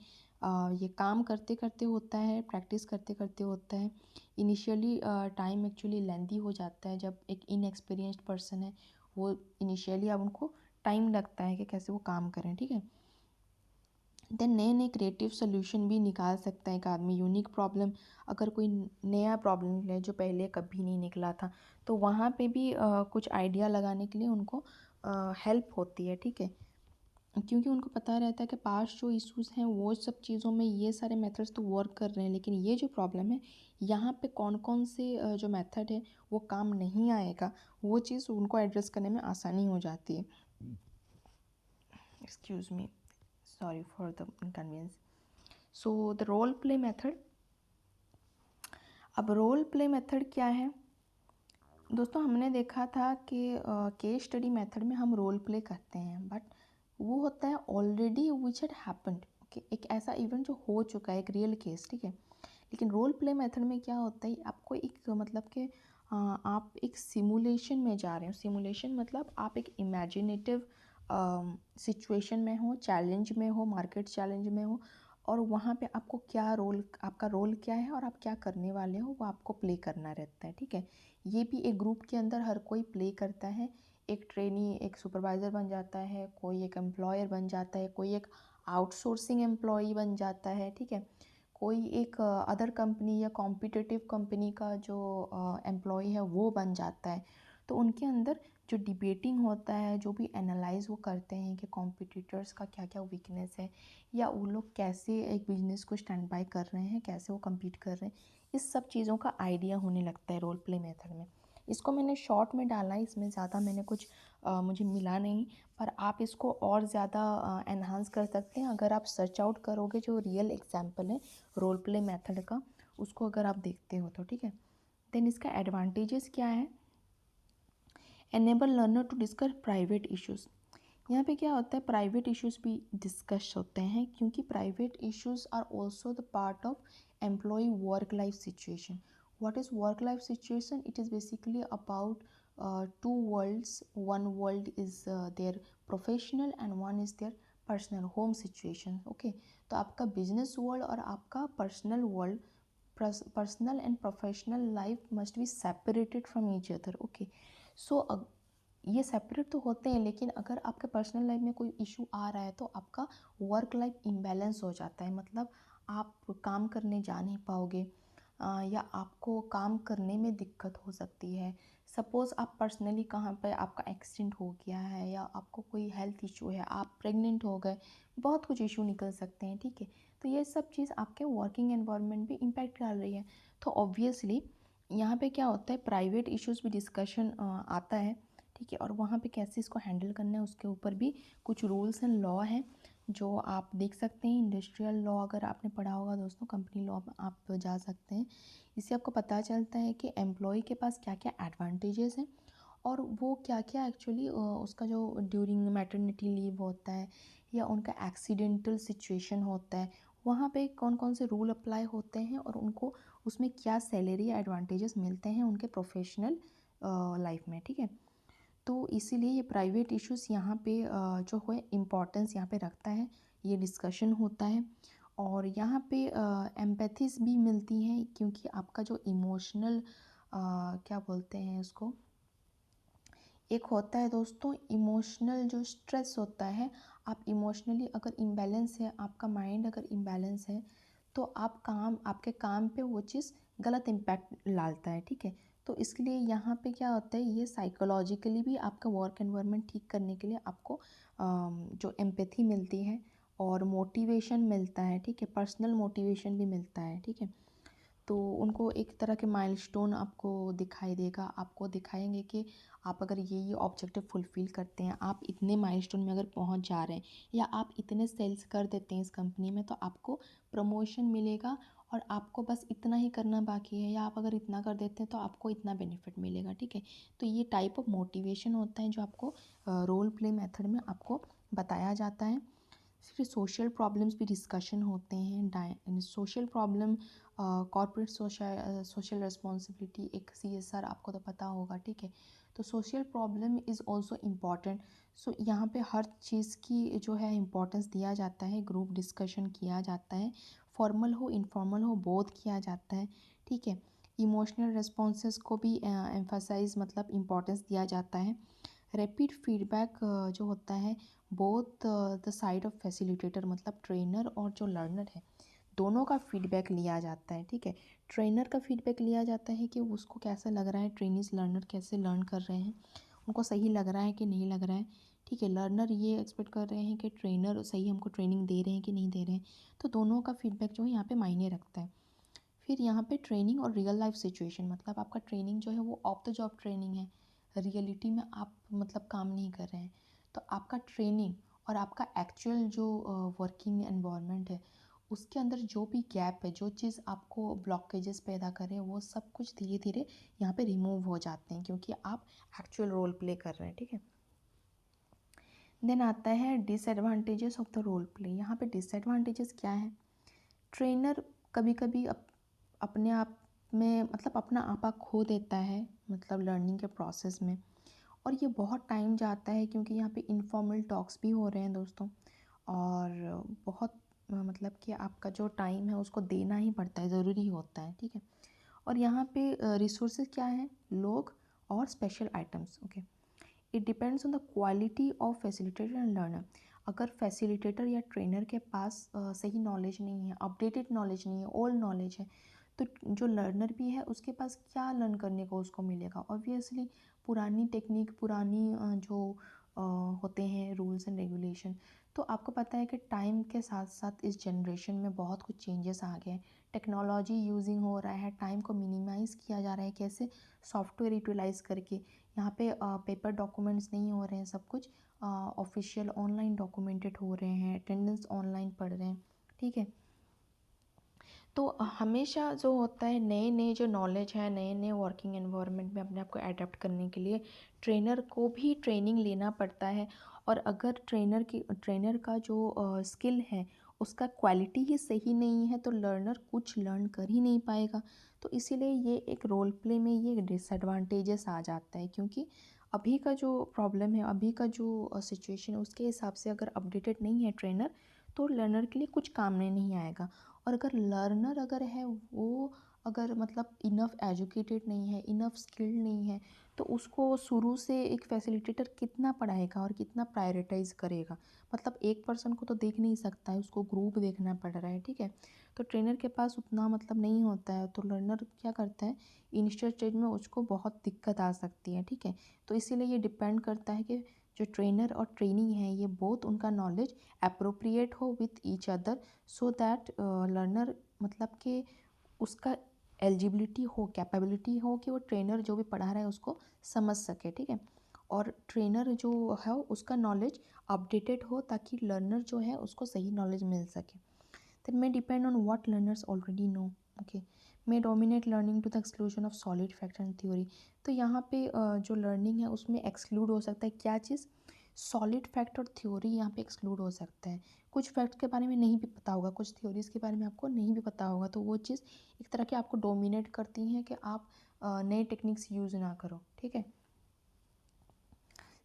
ये काम करते करते होता है, प्रैक्टिस करते करते होता है। इनिशियली टाइम एक्चुअली लेंदी हो जाता है, जब एक इनएक्सपीरियंस्ड पर्सन है वो इनिशियली अब उनको टाइम लगता है कि कैसे वो काम करें, ठीक है। देन नए नए क्रिएटिव सोल्यूशन भी निकाल सकता है एक आदमी, यूनिक प्रॉब्लम, अगर कोई नया प्रॉब्लम निकले जो पहले कभी नहीं निकला था, तो वहाँ पे भी कुछ आइडिया लगाने के लिए उनको हेल्प होती है, ठीक है, क्योंकि उनको पता रहता है कि पास्ट जो इश्यूज़ हैं वो सब चीज़ों में ये सारे मेथड्स तो वर्क कर रहे हैं, लेकिन ये जो प्रॉब्लम है यहाँ पे कौन कौन से जो मेथड है वो काम नहीं आएगा, वो चीज़ उनको एड्रेस करने में आसानी हो जाती है। Excuse me, sorry for the inconvenience. So the role play method. अब रोल प्ले मेथड क्या है दोस्तों, हमने देखा था कि केस स्टडी मेथड में हम रोल प्ले करते हैं, बट वो होता है already which had happened, okay, एक ऐसा इवेंट जो हो चुका है, एक रियल केस, ठीक है। लेकिन रोल प्ले मेथड में क्या होता है, आपको एक मतलब कि आप एक सिमुलेशन में जा रहे हो, सिमुलेशन मतलब आप एक इमेजिनेटिव सिचुएशन में हो, चैलेंज में हो, मार्केट चैलेंज में हो, और वहाँ पे आपको क्या रोल, आपका रोल क्या है और आप क्या करने वाले हो वो आपको प्ले करना रहता है, ठीक है। ये भी एक ग्रुप के अंदर हर कोई प्ले करता है, एक ट्रेनी एक सुपरवाइज़र बन जाता है, कोई एक एम्प्लॉयर बन जाता है, कोई एक आउटसोर्सिंग एम्प्लॉई बन जाता है, ठीक है, कोई एक अदर कंपनी या कॉम्पिटिटिव कंपनी का जो एम्प्लॉई है वो बन जाता है। तो उनके अंदर जो डिबेटिंग होता है, जो भी एनालाइज वो करते हैं कि कॉम्पिटिटर्स का क्या क्या वीकनेस है, या वो लोग कैसे एक बिजनेस को स्टैंड बाय कर रहे हैं, कैसे वो कम्पीट कर रहे हैं, इस सब चीज़ों का आइडिया होने लगता है रोल प्ले मेथड में। इसको मैंने शॉर्ट में डाला है, इसमें ज़्यादा मैंने कुछ मुझे मिला नहीं, पर आप इसको और ज़्यादा एनहांस कर सकते हैं अगर आप सर्च आउट करोगे जो रियल एग्जांपल है रोल प्ले मेथड का, उसको अगर आप देखते हो तो, ठीक है। देन इसका एडवांटेजेस क्या है, enable learner to discuss private issues. यहाँ पे क्या होता है, प्राइवेट इश्यूज़ भी डिस्कस होते हैं, क्योंकि private issues are also the part of employ work life situation. what is work life situation? It is basically about two worlds. One world is their professional and one is their personal home situation, okay। तो आपका business world और आपका personal world, personal and professional life must be separated from each other, okay. So ये separate तो होते हैं, लेकिन अगर आपके पर्सनल लाइफ में कोई इशू आ रहा है तो आपका वर्क लाइफ इम्बैलेंस हो जाता है, मतलब आप काम करने जा नहीं पाओगे, या आपको काम करने में दिक्कत हो सकती है। सपोज़ आप पर्सनली कहाँ पे आपका एक्सीडेंट हो गया है, या आपको कोई हेल्थ इशू है, आप प्रेग्नेंट हो गए, बहुत कुछ इशू निकल सकते हैं, ठीक है। तो ये सब चीज़ आपके वर्किंग एनवायरनमेंट भी इम्पैक्ट डाल रही है। तो ऑब्वियसली यहाँ पे क्या होता है, प्राइवेट इश्यूज़ भी डिस्कशन आता है, ठीक है, और वहाँ पे कैसे इसको हैंडल करना है उसके ऊपर भी कुछ रूल्स एंड लॉ हैं जो आप देख सकते हैं। इंडस्ट्रियल लॉ अगर आपने पढ़ा होगा दोस्तों, कंपनी लॉ में आप जा सकते हैं, इससे आपको पता चलता है कि एम्प्लॉय के पास क्या क्या एडवांटेजेस हैं, और वो क्या क्या एक्चुअली उसका जो ड्यूरिंग मैटरनिटी लीव होता है, या उनका एक्सीडेंटल सिचुएशन होता है, वहाँ पे कौन कौन से रूल अप्लाई होते हैं, और उनको उसमें क्या सैलरी या एडवांटेजेस मिलते हैं उनके प्रोफेशनल लाइफ में, ठीक है। तो इसीलिए ये प्राइवेट इश्यूज़ यहाँ पे जो है इम्पोर्टेंस यहाँ पे रखता है, ये डिस्कशन होता है। और यहाँ पे एम्पैथीज भी मिलती हैं, क्योंकि आपका जो इमोशनल क्या बोलते हैं उसको, एक होता है दोस्तों इमोशनल जो स्ट्रेस होता है। आप इमोशनली अगर इम्बैलेंस है, आपका माइंड अगर इम्बैलेंस है, तो आपके काम पे वो चीज़ गलत इम्पैक्ट डालता है, ठीक है। तो इसलिए यहाँ पे क्या होता है, ये साइकोलॉजिकली भी आपका वर्क एनवायरनमेंट ठीक करने के लिए आपको जो एम्पैथी मिलती है और मोटिवेशन मिलता है, ठीक है, पर्सनल मोटिवेशन भी मिलता है, ठीक है। तो उनको एक तरह के माइलस्टोन आपको दिखाई देगा, आपको दिखाएंगे कि आप अगर ये ऑब्जेक्टिव फुलफ़िल करते हैं, आप इतने माइलस्टोन में अगर पहुंच जा रहे हैं, या आप इतने सेल्स कर देते हैं इस कंपनी में, तो आपको प्रमोशन मिलेगा और आपको बस इतना ही करना बाकी है, या आप अगर इतना कर देते हैं तो आपको इतना बेनिफिट मिलेगा, ठीक है। तो ये टाइप ऑफ मोटिवेशन होता है जो आपको रोल प्ले मेथड में आपको बताया जाता है। फिर सोशल प्रॉब्लम्स भी डिस्कशन होते हैं। Social problem, corporate social responsibility, एक CSR आपको तो पता होगा, ठीक है। तो social problem is also important. So यहाँ पे हर चीज़ की जो है इम्पोर्टेंस दिया जाता है, ग्रुप डिस्कशन किया जाता है, फॉर्मल हो इनफॉर्मल हो बोथ किया जाता है, ठीक है। इमोशनल रिस्पॉन्सेस को भी एम्फासाइज मतलब इम्पोर्टेंस दिया जाता है। रैपिड फीडबैक जो होता है, both the side of facilitator मतलब ट्रेनर और जो लर्नर है, दोनों का फीडबैक लिया जाता है, ठीक है। ट्रेनर का फीडबैक लिया जाता है कि उसको कैसा लग रहा है, ट्रेनिस लर्नर कैसे लर्न कर रहे हैं, उनको सही लग रहा है कि नहीं लग रहा है, ठीक है। लर्नर ये एक्सपेक्ट कर रहे हैं कि ट्रेनर सही हमको ट्रेनिंग दे रहे हैं कि नहीं दे रहे हैं। तो दोनों का फीडबैक जो है यहाँ पे मायने रखता है। फिर यहाँ पे ट्रेनिंग और रियल लाइफ सिचुएशन, मतलब आपका ट्रेनिंग जो है वो ऑफ द जॉब ट्रेनिंग है, रियलिटी में आप मतलब काम नहीं कर रहे हैं। तो आपका ट्रेनिंग और आपका एक्चुअल जो वर्किंग एनवायरनमेंट है, उसके अंदर जो भी गैप है, जो चीज़ आपको ब्लॉकेजेस पैदा करे, वो सब कुछ धीरे धीरे यहाँ पे रिमूव हो जाते हैं, क्योंकि आप एक्चुअल रोल प्ले कर रहे हैं, ठीक है। देन आता है disadvantages of the role play. यहाँ पे डिसएडवांटेजेस क्या है, ट्रेनर कभी कभी अपने आप में मतलब अपना आपा खो देता है, मतलब लर्निंग के प्रोसेस में, और ये बहुत टाइम जाता है, क्योंकि यहाँ पे इनफॉर्मल टॉक्स भी हो रहे हैं दोस्तों, और बहुत मतलब कि आपका जो टाइम है उसको देना ही पड़ता है, ज़रूरी होता है, ठीक है। और यहाँ पे रिसोर्सेज क्या हैं, लोग और special items, okay. It depends on the quality of facilitator and learner. अगर फैसिलिटेटर या ट्रेनर के पास सही नॉलेज नहीं है, अपडेटेड नॉलेज नहीं है, ओल्ड नॉलेज है, तो जो लर्नर भी है उसके पास क्या लर्न करने को उसको मिलेगा, ऑब्वियसली पुरानी टेक्निक, पुरानी जो होते हैं रूल्स एंड रेगुलेशन। तो आपको पता है कि टाइम के साथ साथ इस जनरेशन में बहुत कुछ चेंजेस आ गए हैं, टेक्नोलॉजी यूजिंग हो रहा है, टाइम को मिनिमाइज़ किया जा रहा है, कैसे सॉफ्टवेयर यूटिलाइज़ करके। यहाँ पे पेपर डॉक्यूमेंट्स नहीं हो रहे हैं, सब कुछ ऑफिशियल ऑनलाइन डॉक्यूमेंटेड हो रहे हैं, अटेंडेंस ऑनलाइन पढ़ रहे हैं, ठीक है। तो हमेशा जो होता है, नए नए जो नॉलेज है, नए नए वर्किंग एनवायरनमेंट में अपने आप को अडेप्ट करने के लिए ट्रेनर को भी ट्रेनिंग लेना पड़ता है। और अगर ट्रेनर का जो स्किल है उसका क्वालिटी ही सही नहीं है, तो लर्नर कुछ लर्न कर ही नहीं पाएगा। तो इसीलिए ये एक रोल प्ले में ये डिसएडवांटेजेस आ जाता है, क्योंकि अभी का जो प्रॉब्लम है, अभी का जो सिचुएशन है, उसके हिसाब से अगर अपडेटेड नहीं है ट्रेनर, तो लर्नर के लिए कुछ काम में नहीं आएगा। और अगर लर्नर अगर है वो अगर मतलब इनफ एजुकेटेड नहीं है, इनफ स्किल्ड नहीं है, तो उसको शुरू से एक फैसिलिटेटर कितना पढ़ाएगा और कितना प्रायोरिटाइज करेगा। मतलब एक पर्सन को तो देख नहीं सकता है, उसको ग्रुप देखना पड़ रहा है, ठीक है। तो ट्रेनर के पास उतना मतलब नहीं होता है, तो लर्नर क्या करता है, इनिशियल स्टेज में उसको बहुत दिक्कत आ सकती है, ठीक है। तो इसीलिए ये डिपेंड करता है कि जो ट्रेनर और ट्रेनी है, ये बोथ उनका नॉलेज अप्रोप्रिएट हो with each other, so that learner मतलब कि उसका एलिजिबिलिटी हो, कैपेबिलिटी हो कि वो ट्रेनर जो भी पढ़ा रहा है उसको समझ सके, ठीक है। और ट्रेनर जो है उसका नॉलेज अपडेटेड हो, ताकि लर्नर जो है उसको सही नॉलेज मिल सके। then may depend on what learners already know, okay, may dominate learning to the exclusion of solid fact and theory। तो यहाँ पे जो लर्निंग है उसमें एक्सक्लूड हो सकता है क्या चीज़, सॉलिड फैक्ट और थ्योरी यहाँ पे एक्सक्लूड हो सकता है। कुछ फैक्ट के बारे में नहीं भी पता होगा, कुछ थ्योरीज़ के बारे में आपको नहीं भी पता होगा, तो वो चीज़ एक तरह की आपको डोमिनेट करती हैं कि आप नए टेक्निक्स यूज़ ना करो, ठीक है।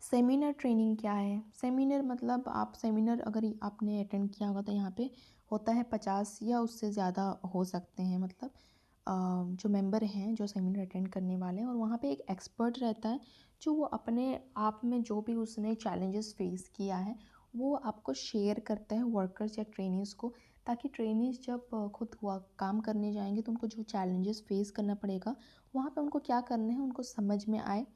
सेमिनार ट्रेनिंग क्या है? सेमिनार मतलब आप सेमिनार अगर आपने अटेंड किया होगा तो यहाँ पे होता है 50 या उससे ज़्यादा हो सकते हैं, मतलब जो मेंबर हैं जो सेमिनार अटेंड करने वाले हैं, और वहाँ पे एक एक्सपर्ट रहता है जो वो अपने आप में जो भी उसने चैलेंजेस फेस किया है वो आपको शेयर करता है वर्कर्स या ट्रेनीज़ को, ताकि ट्रेनीज़ जब खुद हुआ काम करने जाएंगे तो उनको जो चैलेंजेस फेस करना पड़ेगा वहाँ पे उनको क्या करना है उनको समझ में आए,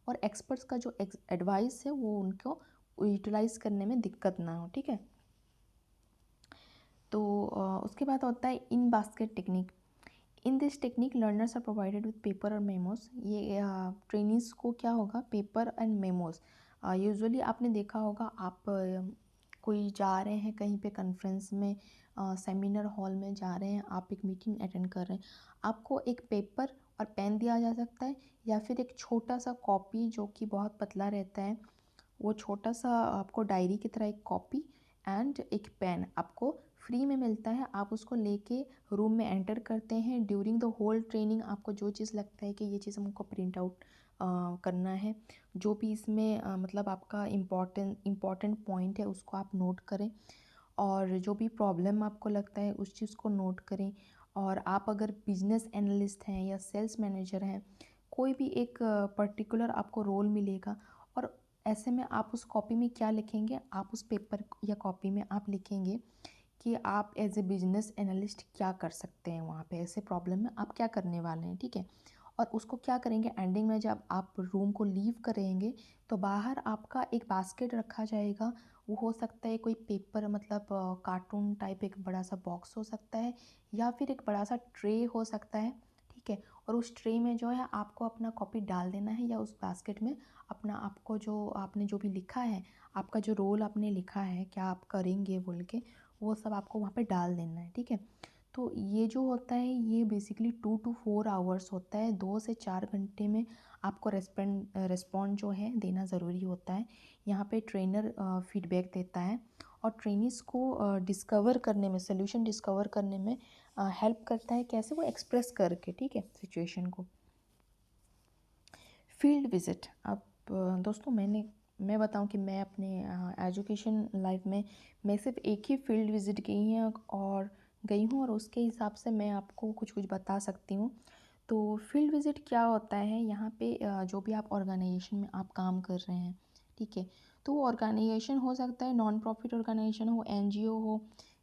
और एक्सपर्ट्स का जो एडवाइस है वो उनको यूटिलाइज़ करने में दिक्कत ना हो, ठीक है। तो उसके बाद होता है in basket technique. In this technique learners are provided with paper और मेमोज। ये ट्रेनिंग्स को क्या होगा, पेपर एंड मेमोज। यूजुअली आपने देखा होगा, आप कोई जा रहे हैं कहीं पे कॉन्फ्रेंस में, सेमिनार हॉल में जा रहे हैं, आप एक मीटिंग अटेंड कर रहे हैं, आपको एक पेपर और पेन दिया जा सकता है, या फिर एक छोटा सा कॉपी जो कि बहुत पतला रहता है, वो छोटा सा आपको डायरी की तरह एक कॉपी एंड एक पेन आपको फ्री में मिलता है। आप उसको लेके रूम में एंटर करते हैं। ड्यूरिंग द होल ट्रेनिंग आपको जो चीज़ लगता है कि ये चीज़ हमको प्रिंट आउट करना है, जो भी इसमें मतलब आपका इम्पॉर्टेंट पॉइंट है उसको आप नोट करें, और जो भी प्रॉब्लम आपको लगता है उस चीज़ को नोट करें। और आप अगर बिजनेस एनालिस्ट हैं या सेल्स मैनेजर हैं, कोई भी एक पर्टिकुलर आपको रोल मिलेगा, और ऐसे में आप उस कॉपी में क्या लिखेंगे, आप उस पेपर या कॉपी में आप लिखेंगे कि आप एज ए बिजनेस एनालिस्ट क्या कर सकते हैं, वहाँ पे ऐसे प्रॉब्लम में आप क्या करने वाले हैं, ठीक है। और उसको क्या करेंगे, एंडिंग में जब आप रूम को लीव करेंगे तो बाहर आपका एक बास्केट रखा जाएगा। वो हो सकता है कोई पेपर, मतलब कार्टून टाइप एक बड़ा सा बॉक्स हो सकता है, या फिर एक बड़ा सा ट्रे हो सकता है, ठीक है। और उस ट्रे में जो है आपको अपना कॉपी डाल देना है, या उस बास्केट में अपना आपको जो आपने जो भी लिखा है, आपका जो रोल आपने लिखा है क्या आप करेंगे बोल के, वो सब आपको वहाँ पे डाल देना है, ठीक है। तो ये जो होता है ये बेसिकली 2 to 4 आवर्स होता है, 2 से 4 घंटे में आपको रेस्पॉन्ड जो है देना ज़रूरी होता है। यहाँ पे ट्रेनर फीडबैक देता है और ट्रेनिस को डिस्कवर करने में, सोल्यूशन डिस्कवर करने में हेल्प करता है, कैसे, वो एक्सप्रेस करके, ठीक है, सिचुएशन को। Field visit. अब दोस्तों मैं बताऊं कि मैं अपने एजुकेशन लाइफ में मैं सिर्फ एक ही फील्ड विज़िट गई हूँ, और उसके हिसाब से मैं आपको कुछ कुछ बता सकती हूँ। तो फील्ड विज़िट क्या होता है, यहाँ पे जो भी आप ऑर्गेनाइजेशन में आप काम कर रहे हैं, ठीक है, तो वो ऑर्गेनाइजेशन हो सकता है नॉन प्रॉफिट ऑर्गेनाइजेशन हो, एनजीओ हो,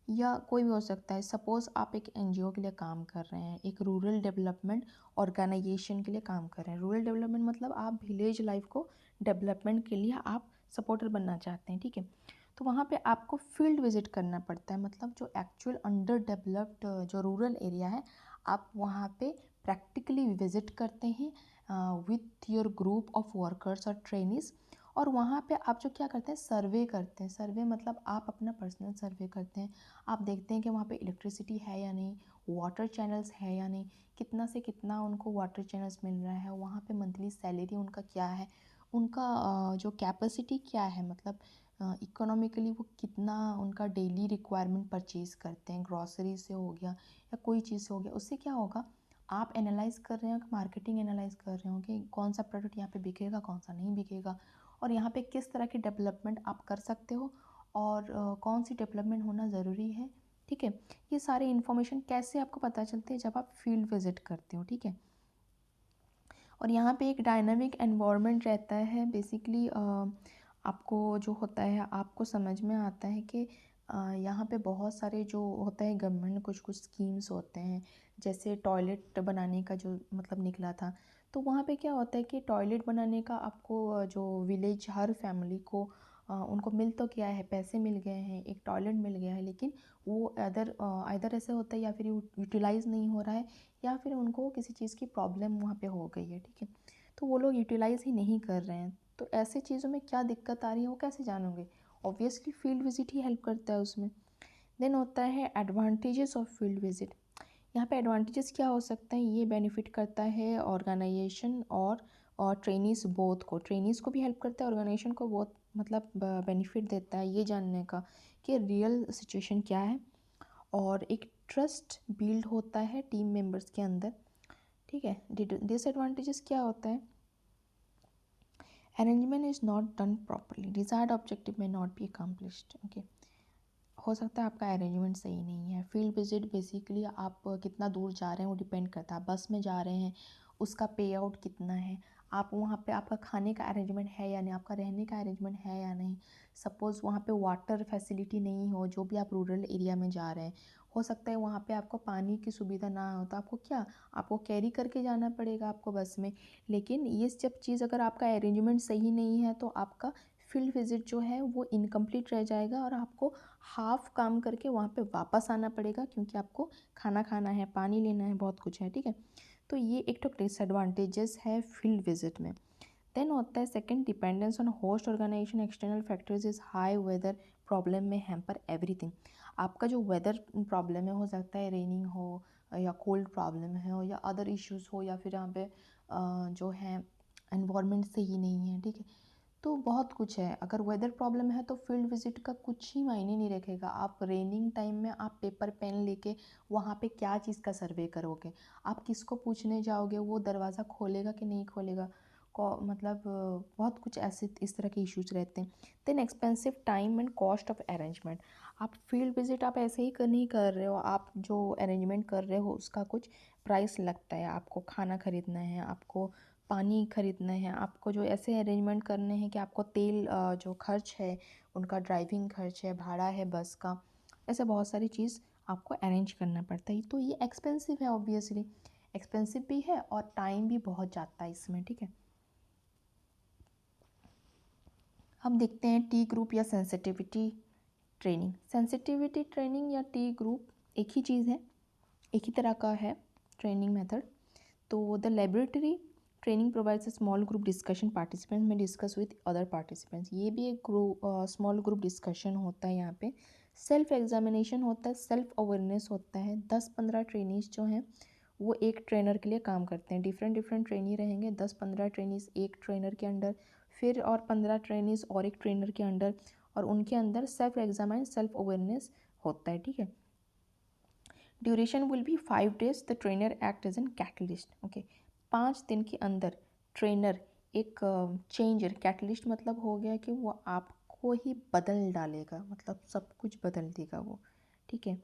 या कोई भी हो सकता है। सपोज़ आप एक एनजीओ के लिए काम कर रहे हैं, एक रूरल डेवलपमेंट ऑर्गेनाइजेशन के लिए काम कर रहे हैं। रूरल डेवलपमेंट मतलब आप विलेज लाइफ को डेवलपमेंट के लिए आप सपोर्टर बनना चाहते हैं, ठीक है। तो वहाँ पे आपको फील्ड विजिट करना पड़ता है, मतलब जो एक्चुअल अंडर डेवलप्ड जो रूरल एरिया है, आप वहाँ पे प्रैक्टिकली विजिट करते हैं with your group of workers और ट्रेनीज़। और वहाँ पे आप जो क्या करते हैं, सर्वे करते हैं। सर्वे मतलब आप अपना पर्सनल सर्वे करते हैं। आप देखते हैं कि वहाँ पे इलेक्ट्रिसिटी है या नहीं, वाटर चैनल्स है या नहीं, कितना से कितना उनको वाटर चैनल्स मिल रहा है, वहाँ पे मंथली सैलरी उनका क्या है, उनका जो कैपेसिटी क्या है, मतलब इकोनॉमिकली वो कितना उनका डेली रिक्वायरमेंट परचेज़ करते हैं, ग्रॉसरी से हो गया या कोई चीज़ से हो गया। उससे क्या होगा, आप एनालाइज़ कर रहे हो, मार्केटिंग एनालाइज़ कर रहे हो कि कौन सा प्रोडक्ट यहाँ पे बिकेगा, कौन सा नहीं बिकेगा, और यहाँ पे किस तरह की डेवलपमेंट आप कर सकते हो, और कौन सी डेवलपमेंट होना ज़रूरी है, ठीक है। ये सारे इन्फॉर्मेशन कैसे आपको पता चलते हैं, जब आप फील्ड विजिट करते हो, ठीक है। और यहाँ पे एक डायनामिक एनवायरनमेंट रहता है। बेसिकली आपको जो होता है आपको समझ में आता है कि यहाँ पे बहुत सारे जो होता है गवर्नमेंट कुछ कुछ स्कीम्स होते हैं, जैसे टॉयलेट बनाने का जो मतलब निकला था। तो वहाँ पे क्या होता है कि टॉयलेट बनाने का आपको जो विलेज हर फैमिली को उनको मिल तो गया है, पैसे मिल गए हैं, एक टॉयलेट मिल गया है, लेकिन वो अदर ऐसे होता है या फिर यूटिलाइज़ नहीं हो रहा है, या फिर उनको किसी चीज़ की प्रॉब्लम वहाँ पे हो गई है, ठीक है। तो वो लोग यूटिलाइज़ ही नहीं कर रहे हैं। तो ऐसे चीज़ों में क्या दिक्कत आ रही है वो कैसे जानोगे? ऑब्वियसली फील्ड विजिट ही हेल्प करता है उसमें। देन होता है एडवांटेजेस ऑफ फील्ड विजिट। यहाँ पे एडवांटेजेस क्या हो सकते हैं, ये बेनिफिट करता है ऑर्गेनाइजेशन और और ट्रेनीज़ को भी हेल्प करता है, ऑर्गेनाइजेशन को बहुत मतलब बेनिफिट देता है ये जानने का कि रियल सिचुएशन क्या है, और एक ट्रस्ट बिल्ड होता है टीम मेंबर्स के अंदर, ठीक है। डिसएडवांटेजेस क्या होता है? Arrangement is not done properly, desired objective में नॉट बी अकम्प्लिश्ड, ओके। हो सकता है आपका अरेंजमेंट सही नहीं है। फील्ड विजिट बेसिकली आप कितना दूर जा रहे हैं वो डिपेंड करता है। बस में जा रहे हैं, उसका पे आउट कितना है, आप वहाँ पे आपका खाने का अरेंजमेंट है या नहीं, आपका रहने का अरेंजमेंट है या नहीं। सपोज़ वहाँ पे वाटर फैसिलिटी नहीं हो, जो भी आप रूरल एरिया में जा रहे हैं, हो सकता है वहाँ पे आपको पानी की सुविधा ना हो, तो आपको क्या, आपको कैरी करके जाना पड़ेगा आपको बस में। लेकिन ये सब चीज़ अगर आपका अरेंजमेंट सही नहीं है तो आपका फील्ड विजिट जो है वो इनकम्प्लीट रह जाएगा, और आपको हाफ काम करके वहाँ पे वापस आना पड़ेगा, क्योंकि आपको खाना खाना है, पानी लेना है, बहुत कुछ है, ठीक है। तो ये एक तो डिसएडवांटेजेस है फील्ड विजिट में। देन होता है second, dependence on host organisation external factors is high, weather problem में हैम्पर एवरीथिंग। आपका जो वेदर प्रॉब्लम है, हो सकता है रेनिंग हो या कोल्ड प्रॉब्लम है हो या अदर इश्यूज़ हो, या फिर यहाँ पे जो है एनवायरनमेंट सही नहीं है, ठीक है। तो बहुत कुछ है। अगर वेदर प्रॉब्लम है तो फील्ड विजिट का कुछ ही मायने नहीं रखेगा। आप रेनिंग टाइम में आप पेपर पेन लेके वहाँ पे क्या चीज़ का सर्वे करोगे, आप किसको पूछने जाओगे, वो दरवाज़ा खोलेगा कि नहीं खोलेगा, मतलब बहुत कुछ ऐसे इस तरह के इश्यूज रहते हैं। Then expensive time and cost of arrangement. आप फील्ड विजिट आप ऐसे ही नहीं कर रहे हो, आप जो अरेंजमेंट कर रहे हो उसका कुछ प्राइस लगता है, आपको खाना खरीदना है, आपको पानी खरीदना है, आपको जो ऐसे अरेंजमेंट करने हैं कि आपको तेल जो खर्च है, उनका ड्राइविंग खर्च है, भाड़ा है बस का, ऐसे बहुत सारी चीज़ आपको अरेंज करना पड़ता है। तो ये एक्सपेंसिव है, ऑब्वियसली एक्सपेंसिव भी है और टाइम भी बहुत जाता है इसमें, ठीक है। हम देखते हैं टी ग्रुप या सेंसिटिविटी ट्रेनिंग। सेंसिटिविटी ट्रेनिंग या टी ग्रुप एक ही चीज़ है, एक ही तरह का है ट्रेनिंग मेथड। तो the laboratory training provides a small group discussion, participants में डिस्कस विद अदर पार्टिसिपेंट्स। ये भी एक स्मॉल ग्रुप डिस्कशन होता है। यहाँ पे सेल्फ एग्जामिनेशन होता है, सेल्फ अवेयरनेस होता है। 10-15 ट्रेनीज जो हैं वो एक ट्रेनर के लिए काम करते हैं। डिफरेंट डिफरेंट ट्रेनी रहेंगे, 10-15 ट्रेनीज एक ट्रेनर के अंडर, फिर और 15 ट्रेनीज और एक ट्रेनर के अंडर, और उनके अंदर सेल्फ एग्जामिन, सेल्फ अवेयरनेस होता है, ठीक है। Duration will be 5 days। The trainer act as an catalyst, okay. 5 दिन के अंदर ट्रेनर एक चेंजर, कैटलिस्ट मतलब हो गया कि वो आपको ही बदल डालेगा, मतलब सब कुछ बदल देगा वो, ठीक है।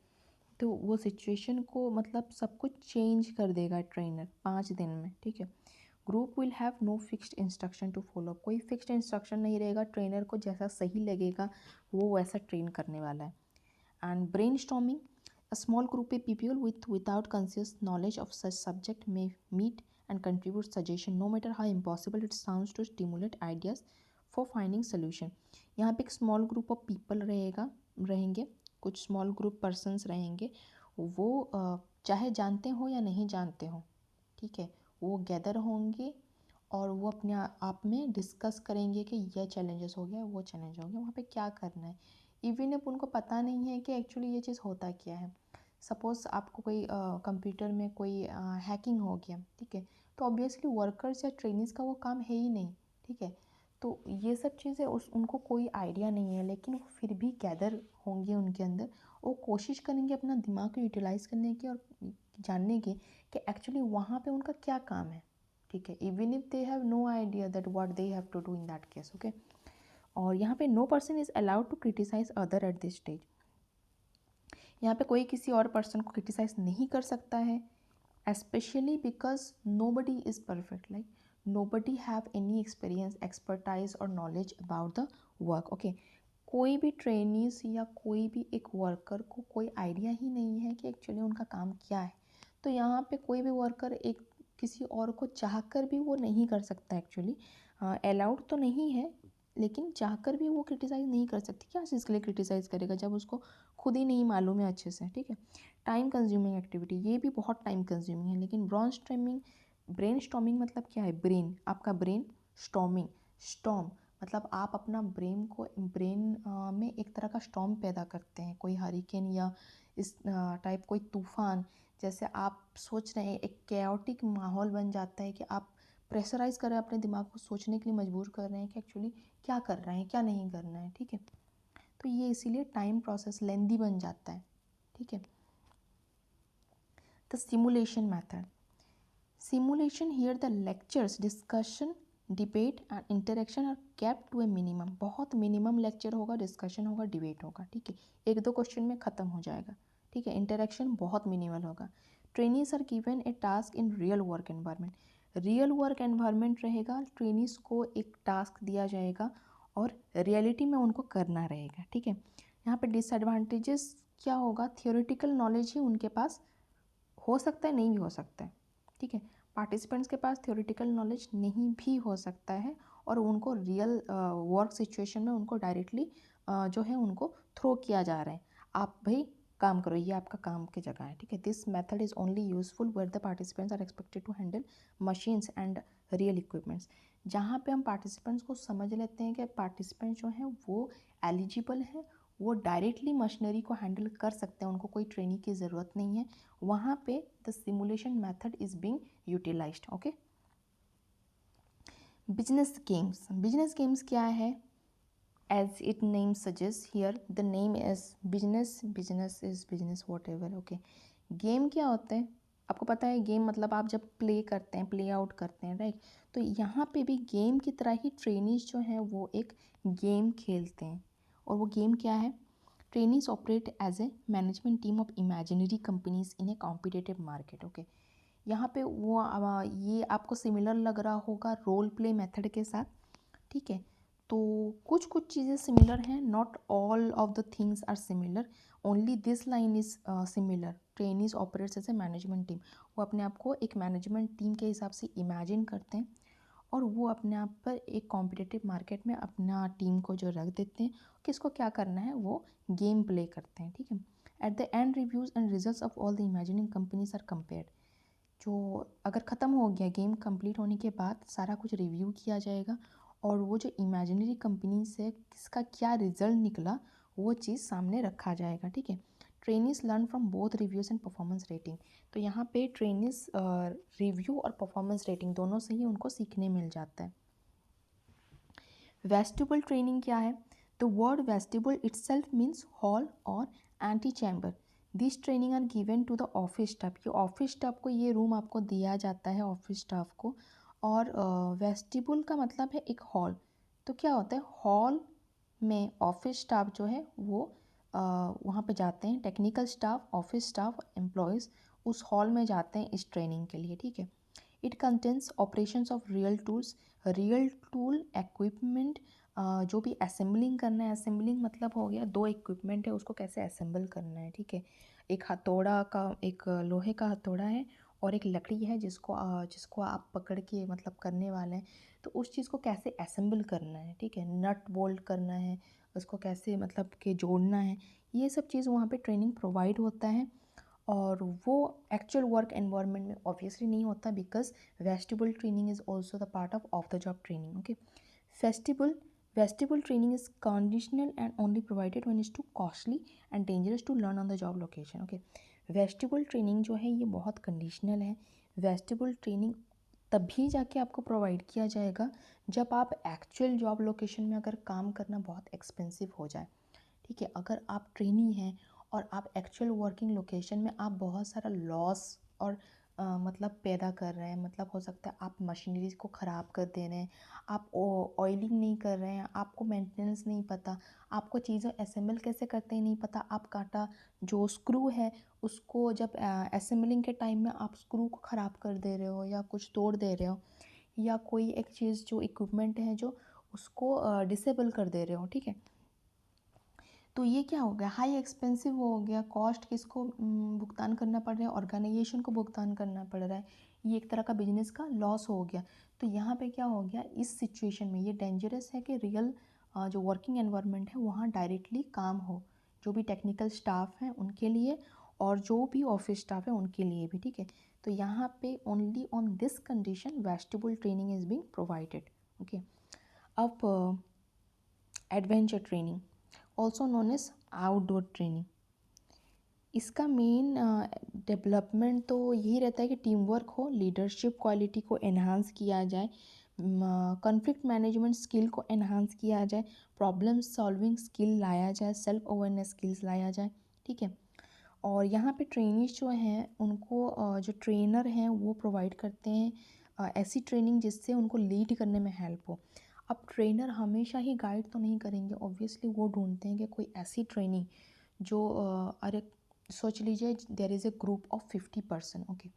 तो वो सिचुएशन को मतलब सब कुछ चेंज कर देगा ट्रेनर 5 दिन में, ठीक है। Group will have no fixed instruction to follow. कोई फिक्स्ड इंस्ट्रक्शन नहीं रहेगा, ट्रेनर को जैसा सही लगेगा वो वैसा ट्रेन करने वाला है। And brainstorming, a small group of people without conscious knowledge of such subject may meet and contribute suggestion, no matter how impossible it sounds, to stimulate ideas for finding solution। यहाँ पे एक small group of people रहेंगे, कुछ small group persons रहेंगे, वो चाहे जानते हो या नहीं जानते हो, ठीक है, वो गैदर होंगे और वो अपने आप में डिस्कस करेंगे कि यह चैलेंजेस हो गया, वो चैलेंज हो गया, वहाँ पे क्या करना है। इवन अब उनको पता नहीं है कि एक्चुअली ये चीज़ होता क्या है। सपोज़ आपको कोई कंप्यूटर में कोई हैकिंग हो गया, ठीक है, तो ऑब्वियसली वर्कर्स या ट्रेनिज का वो काम है ही नहीं, ठीक है। तो ये सब चीज़ें उनको कोई आइडिया नहीं है, लेकिन वो फिर भी गैदर होंगे उनके अंदर, वो कोशिश करेंगे अपना दिमाग को यूटिलाइज़ करने की और जानने की कि एक्चुअली वहाँ पे उनका क्या काम है, ठीक है। Even if they have no idea that what they have to do in that case, okay. और यहाँ पे no person is allowed to criticise other at this stage. यहाँ पे कोई किसी और पर्सन को क्रिटिसाइज नहीं कर सकता है, especially because nobody is perfect, like nobody have any experience, expertise or knowledge about the work, okay। कोई भी ट्रेनीज या कोई भी एक वर्कर को कोई आइडिया ही नहीं है कि एक्चुअली उनका काम क्या है। तो यहाँ पे कोई भी वर्कर एक किसी और को चाहकर भी वो नहीं कर सकता एक्चुअली, अलाउड तो नहीं है, लेकिन चाहकर भी वो क्रिटिसाइज़ नहीं कर सकती। क्या चीज़ के लिए क्रिटिसाइज़ करेगा जब उसको खुद ही नहीं मालूम है अच्छे से, ठीक है। टाइम कंज्यूमिंग एक्टिविटी, ये भी बहुत टाइम कंज्यूमिंग है। लेकिन ब्रेन स्टॉर्मिंग मतलब क्या है? ब्रेन, आपका ब्रेन स्टॉर्मिंग, स्टॉर्म मतलब आप अपना ब्रेन में एक तरह का स्टॉर्म पैदा करते हैं, कोई हरिकेन या इस टाइप कोई तूफान। जैसे आप सोच रहे हैं, एक कैओटिक माहौल बन जाता है कि आप प्रेशराइज कर रहे हैं, अपने दिमाग को सोचने के लिए मजबूर कर रहे हैं कि एक्चुअली क्या कर रहे हैं, क्या नहीं करना है, ठीक है। तो ये इसीलिए टाइम प्रोसेस लेंदी बन जाता है, ठीक है। The simulation method, simulation here the lectures, discussion, debate and interaction are kept to a minimum. बहुत मिनिमम लेक्चर होगा, डिस्कशन होगा, डिबेट होगा, ठीक है, एक दो क्वेश्चन में ख़त्म हो जाएगा, ठीक है। इंटरेक्शन बहुत मिनिमल होगा। Trainees are given a task in real work environment, real work environment रहेगा, ट्रेनीज को एक टास्क दिया जाएगा और रियलिटी में उनको करना रहेगा, ठीक है। यहाँ पे डिसएडवांटेजेस क्या होगा, थियोरेटिकल नॉलेज ही उनके पास हो सकता है, नहीं भी हो सकता है, ठीक है। पार्टिसिपेंट्स के पास थ्योरेटिकल नॉलेज नहीं भी हो सकता है और उनको रियल वर्क सिचुएशन में उनको डायरेक्टली जो है उनको थ्रो किया जा रहा है, आप भाई काम करो, ये आपका काम की जगह है, ठीक है। This method is only useful where the participants are expected to handle machines and real equipments. जहाँ पे हम पार्टिसिपेंट्स को समझ लेते हैं कि पार्टिसिपेंट जो हैं वो एलिजिबल है, वो डायरेक्टली मशीनरी को हैंडल कर सकते हैं, उनको कोई ट्रेनिंग की ज़रूरत नहीं है, वहाँ पे the simulation method is being utilised, okay. Business games, business games क्या है, as it name suggest here the name is business, business is business whatever, okay. Game क्या होते हैं, आपको पता है गेम मतलब आप जब प्ले करते हैं, प्ले आउट करते हैं, राइट। तो यहाँ पे भी गेम की तरह ही ट्रेनीज जो हैं वो एक गेम खेलते हैं, और वो गेम क्या है, trainees operate as a management team of imaginary companies in a competitive market, okay. यहाँ पे वो ये आपको सिमिलर लग रहा होगा रोल प्ले मेथड के साथ, ठीक है। तो कुछ कुछ चीज़ें सिमिलर हैं, not all of the things are similar, only this line is similar, trainees operates as a management team. वो अपने आप को एक मैनेजमेंट टीम के हिसाब से इमेजिन करते हैं और वो अपने आप पर एक कॉम्पिटिटिव मार्केट में अपना टीम को जो रख देते हैं, किसको क्या करना है वो गेम प्ले करते हैं, ठीक है। At the end reviews and results of all the imagining companies are compared, जो अगर ख़त्म हो गया गेम कंप्लीट होने के बाद सारा कुछ रिव्यू किया जाएगा और वो जो इमेजिनरी कंपनी से किसका क्या रिजल्ट निकला वो चीज़ सामने रखा जाएगा, ठीक है। Trainees learn from both reviews and performance rating, तो यहाँ पे ट्रेनीज रिव्यू और परफॉर्मेंस रेटिंग दोनों से ही उनको सीखने मिल जाता है। वेस्टिबुल ट्रेनिंग क्या है, the word vestibule itself means hall और ante chamber, this training are given to the office staff, ये ऑफिस स्टाफ को ये रूम आपको दिया जाता है ऑफिस स्टाफ को, और वेस्टिबुल का मतलब है एक हॉल। तो क्या होता है, हॉल में ऑफिस स्टाफ जो है वो वहाँ पे जाते हैं, technical staff, office staff, employees उस हॉल में जाते हैं इस ट्रेनिंग के लिए, ठीक है। It contains operations of real tools, real tool equipment, जो भी असेंबलिंग करना है, असेंबलिंग मतलब हो गया दो इक्विपमेंट है उसको कैसे असेंबल करना है, ठीक है। एक हथौड़ा का, एक लोहे का हथौड़ा है और एक लकड़ी है जिसको आप पकड़ के मतलब करने वाले हैं, तो उस चीज़ को कैसे असेंबल करना है, ठीक है। नट बोल्ट करना है, उसको कैसे मतलब के जोड़ना है, ये सब चीज़ वहाँ पे ट्रेनिंग प्रोवाइड होता है, और वो एक्चुअल वर्क एनवायरनमेंट में ऑब्वियसली नहीं होता, because vestibule training is also the part of the job training, okay. Vestibule training is conditional and only provided when it's too costly and dangerous to learn on the job location, okay। Vestibule training जो है ये बहुत conditional है, vestibule training तभी जाके आपको provide किया जाएगा जब आप एक्चुअल जॉब लोकेशन में अगर काम करना बहुत एक्सपेंसिव हो जाए, ठीक है। अगर आप ट्रेनी हैं और आप एक्चुअल वर्किंग लोकेशन में आप बहुत सारा लॉस और मतलब पैदा कर रहे हैं, मतलब हो सकता है आप मशीनरीज को ख़राब कर दे रहे हैं, आप ऑयलिंग नहीं कर रहे हैं, आपको मेंटेनेंस नहीं पता, आपको चीज़ें असेंबल कैसे करते हैं नहीं पता, आप काटा जो स्क्रू है उसको जब असेंबलिंग के टाइम में आप स्क्रू को ख़राब कर दे रहे हो या कुछ तोड़ दे रहे हो, या कोई एक चीज़ जो इक्विपमेंट है जो उसको डिसेबल कर दे रहे हो, ठीक है। तो ये क्या हो गया, हाई एक्सपेंसिव हो गया, कॉस्ट किसको भुगतान करना पड़ रहा है, ऑर्गेनाइजेशन को भुगतान करना पड़ रहा है, ये एक तरह का बिजनेस का लॉस हो गया। तो यहाँ पे क्या हो गया, इस सिचुएशन में ये डेंजरस है कि रियल जो वर्किंग एनवायरनमेंट है वहाँ डायरेक्टली काम हो, जो भी टेक्निकल स्टाफ हैं उनके लिए और जो भी ऑफिस स्टाफ है उनके लिए भी, ठीक है। तो यहाँ पे only on this condition vestibule training is being provided, okay. अब adventure training, also known as outdoor training. इसका मेन डेवलपमेंट तो यही रहता है कि टीम वर्क हो, लीडरशिप क्वालिटी को एनहांस किया जाए, कॉन्फ्लिक्ट मैनेजमेंट स्किल को एनहांस किया जाए, प्रॉब्लम सॉल्विंग स्किल लाया जाए, सेल्फ अवेयरनेस स्किल्स लाया जाए, ठीक है। और यहाँ पे ट्रेनिज जो हैं उनको जो ट्रेनर हैं वो प्रोवाइड करते हैं ऐसी ट्रेनिंग जिससे उनको लीड करने में हेल्प हो। अब ट्रेनर हमेशा ही गाइड तो नहीं करेंगे, ऑब्वियसली वो ढूंढते हैं कि कोई ऐसी ट्रेनिंग जो अरे सोच लीजिए there is a group of 50 person, okay,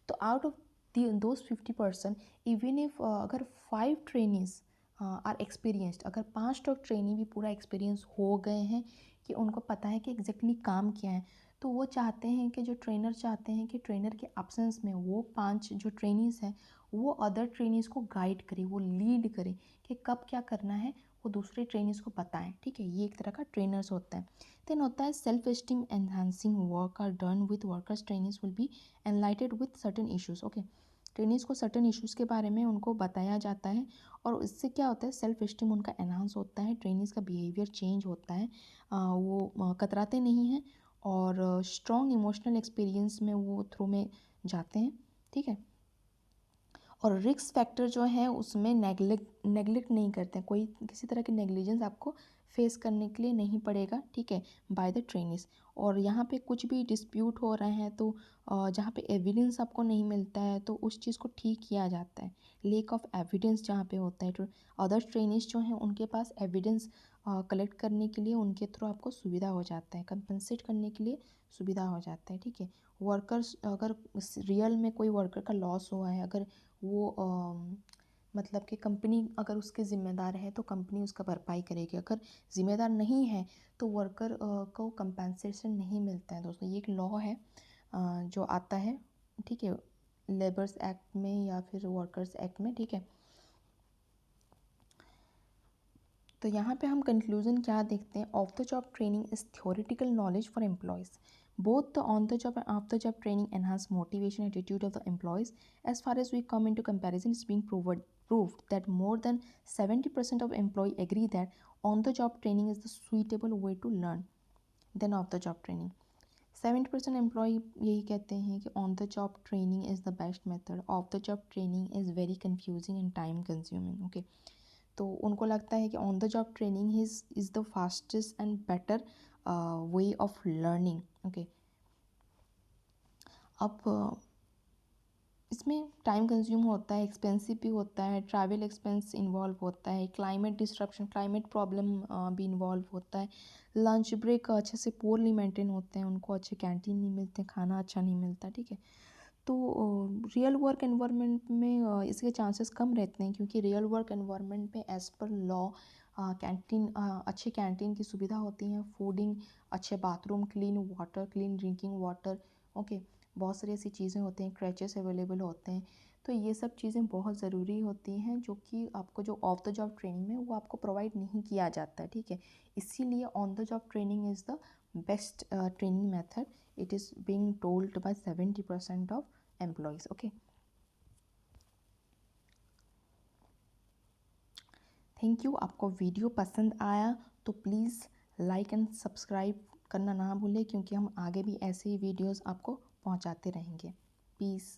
तो out of those 50 person, even if अगर 5 ट्रेनीज आर एक्सपीरियंस्ड, अगर 5 ट्रेनी भी पूरा एक्सपीरियंस हो गए हैं कि उनको पता है कि एग्जैक्टली काम क्या है, तो वो चाहते हैं कि जो ट्रेनर चाहते हैं कि ट्रेनर के एब्सेंस में वो 5 जो ट्रेनीज़ हैं वो अदर ट्रेनीज़ को गाइड करे, वो लीड करे कि कब क्या करना है, वो दूसरे ट्रेनीज़ को बताएं, ठीक है। ये एक तरह का ट्रेनर्स होता है। देन होता है self esteem enhancing work are done with workers, trainees will be enlightened with certain issues, okay. Trainees को सर्टन इश्यूज़ के बारे में उनको बताया जाता है और इससे क्या होता है, सेल्फ एस्टीम उनका एनहांस होता है, ट्रेनीज का बिहेवियर चेंज होता है, वो कतराते नहीं हैं और स्ट्रॉन्ग इमोशनल एक्सपीरियंस में वो थ्रू में जाते हैं, ठीक है। और रिस्क फैक्टर जो है उसमें नेगलेक्ट नहीं करते हैं, कोई किसी तरह की नेग्लिजेंस आपको फेस करने के लिए नहीं पड़ेगा, ठीक है, बाय द ट्रेनिस। और यहाँ पे कुछ भी डिस्प्यूट हो रहे हैं तो जहाँ पे एविडेंस आपको नहीं मिलता है तो उस चीज़ को ठीक किया जाता है। लेक ऑफ एविडेंस जहाँ पे होता है तो अदर ट्रेनिस जो हैं उनके पास एविडेंस कलेक्ट करने के लिए उनके थ्रू आपको सुविधा हो जाता है, कंपनसेट करने के लिए सुविधा हो जाता है, ठीक है। वर्कर्स अगर रियल में कोई वर्कर का लॉस हुआ है, अगर वो मतलब कि कंपनी अगर उसके ज़िम्मेदार है तो कंपनी उसका भरपाई करेगी, अगर ज़िम्मेदार नहीं है तो वर्कर को कंपनसेशन नहीं मिलता है। दोस्तों ये एक लॉ है जो आता है, ठीक है, लेबर्स एक्ट में या फिर वर्कर्स एक्ट में, ठीक है। तो यहाँ पे हम कंक्लूजन क्या देखते हैं, of the job training is theoretical knowledge for employees, both the on the job and off the job training enhance motivation and attitude of the employees. As far as we come into comparison, it's being proved that more than 70% of employees agree that on the job training is the suitable way to learn than off the job training. 70% employ यही कहते हैं कि on the job training is the best method, of the job training is very confusing and time consuming, okay. तो उनको लगता है कि on the job training is the fastest and better way of learning, okay. अब इसमें time consume होता है, expensive भी होता है, ट्रैवल एक्सपेंस इन्वॉल्व होता है, क्लाइमेट डिस्ट्रप्शन, क्लाइमेट प्रॉब्लम भी इन्वॉल्व होता है, लंच ब्रेक अच्छे से पोरली मेंटेन होते हैं, उनको अच्छे कैंटीन नहीं मिलते, खाना अच्छा नहीं मिलता, ठीक है। तो रियल वर्क एनवायरनमेंट में इसके चांसेस कम रहते हैं क्योंकि रियल वर्क एनवायरनमेंट में एज़ पर लॉ कैंटीन अच्छे कैंटीन की सुविधा होती है, फूडिंग, अच्छे bathroom, clean water, clean drinking water, okay, बहुत सारी ऐसी चीज़ें होती हैं, क्रैचेस अवेलेबल होते हैं। तो ये सब चीज़ें बहुत ज़रूरी होती हैं जो कि आपको जो ऑफ द जॉब ट्रेनिंग में वो आपको प्रोवाइड नहीं किया जाता है, ठीक है। इसीलिए on the job training is the best training method, it is being told by 70% of employees, okay। Thank you. आपको वीडियो पसंद आया तो प्लीज़ लाइक एंड सब्सक्राइब करना ना भूलें क्योंकि हम आगे भी ऐसे ही वीडियोस आपको पहुंचाते रहेंगे। पीस।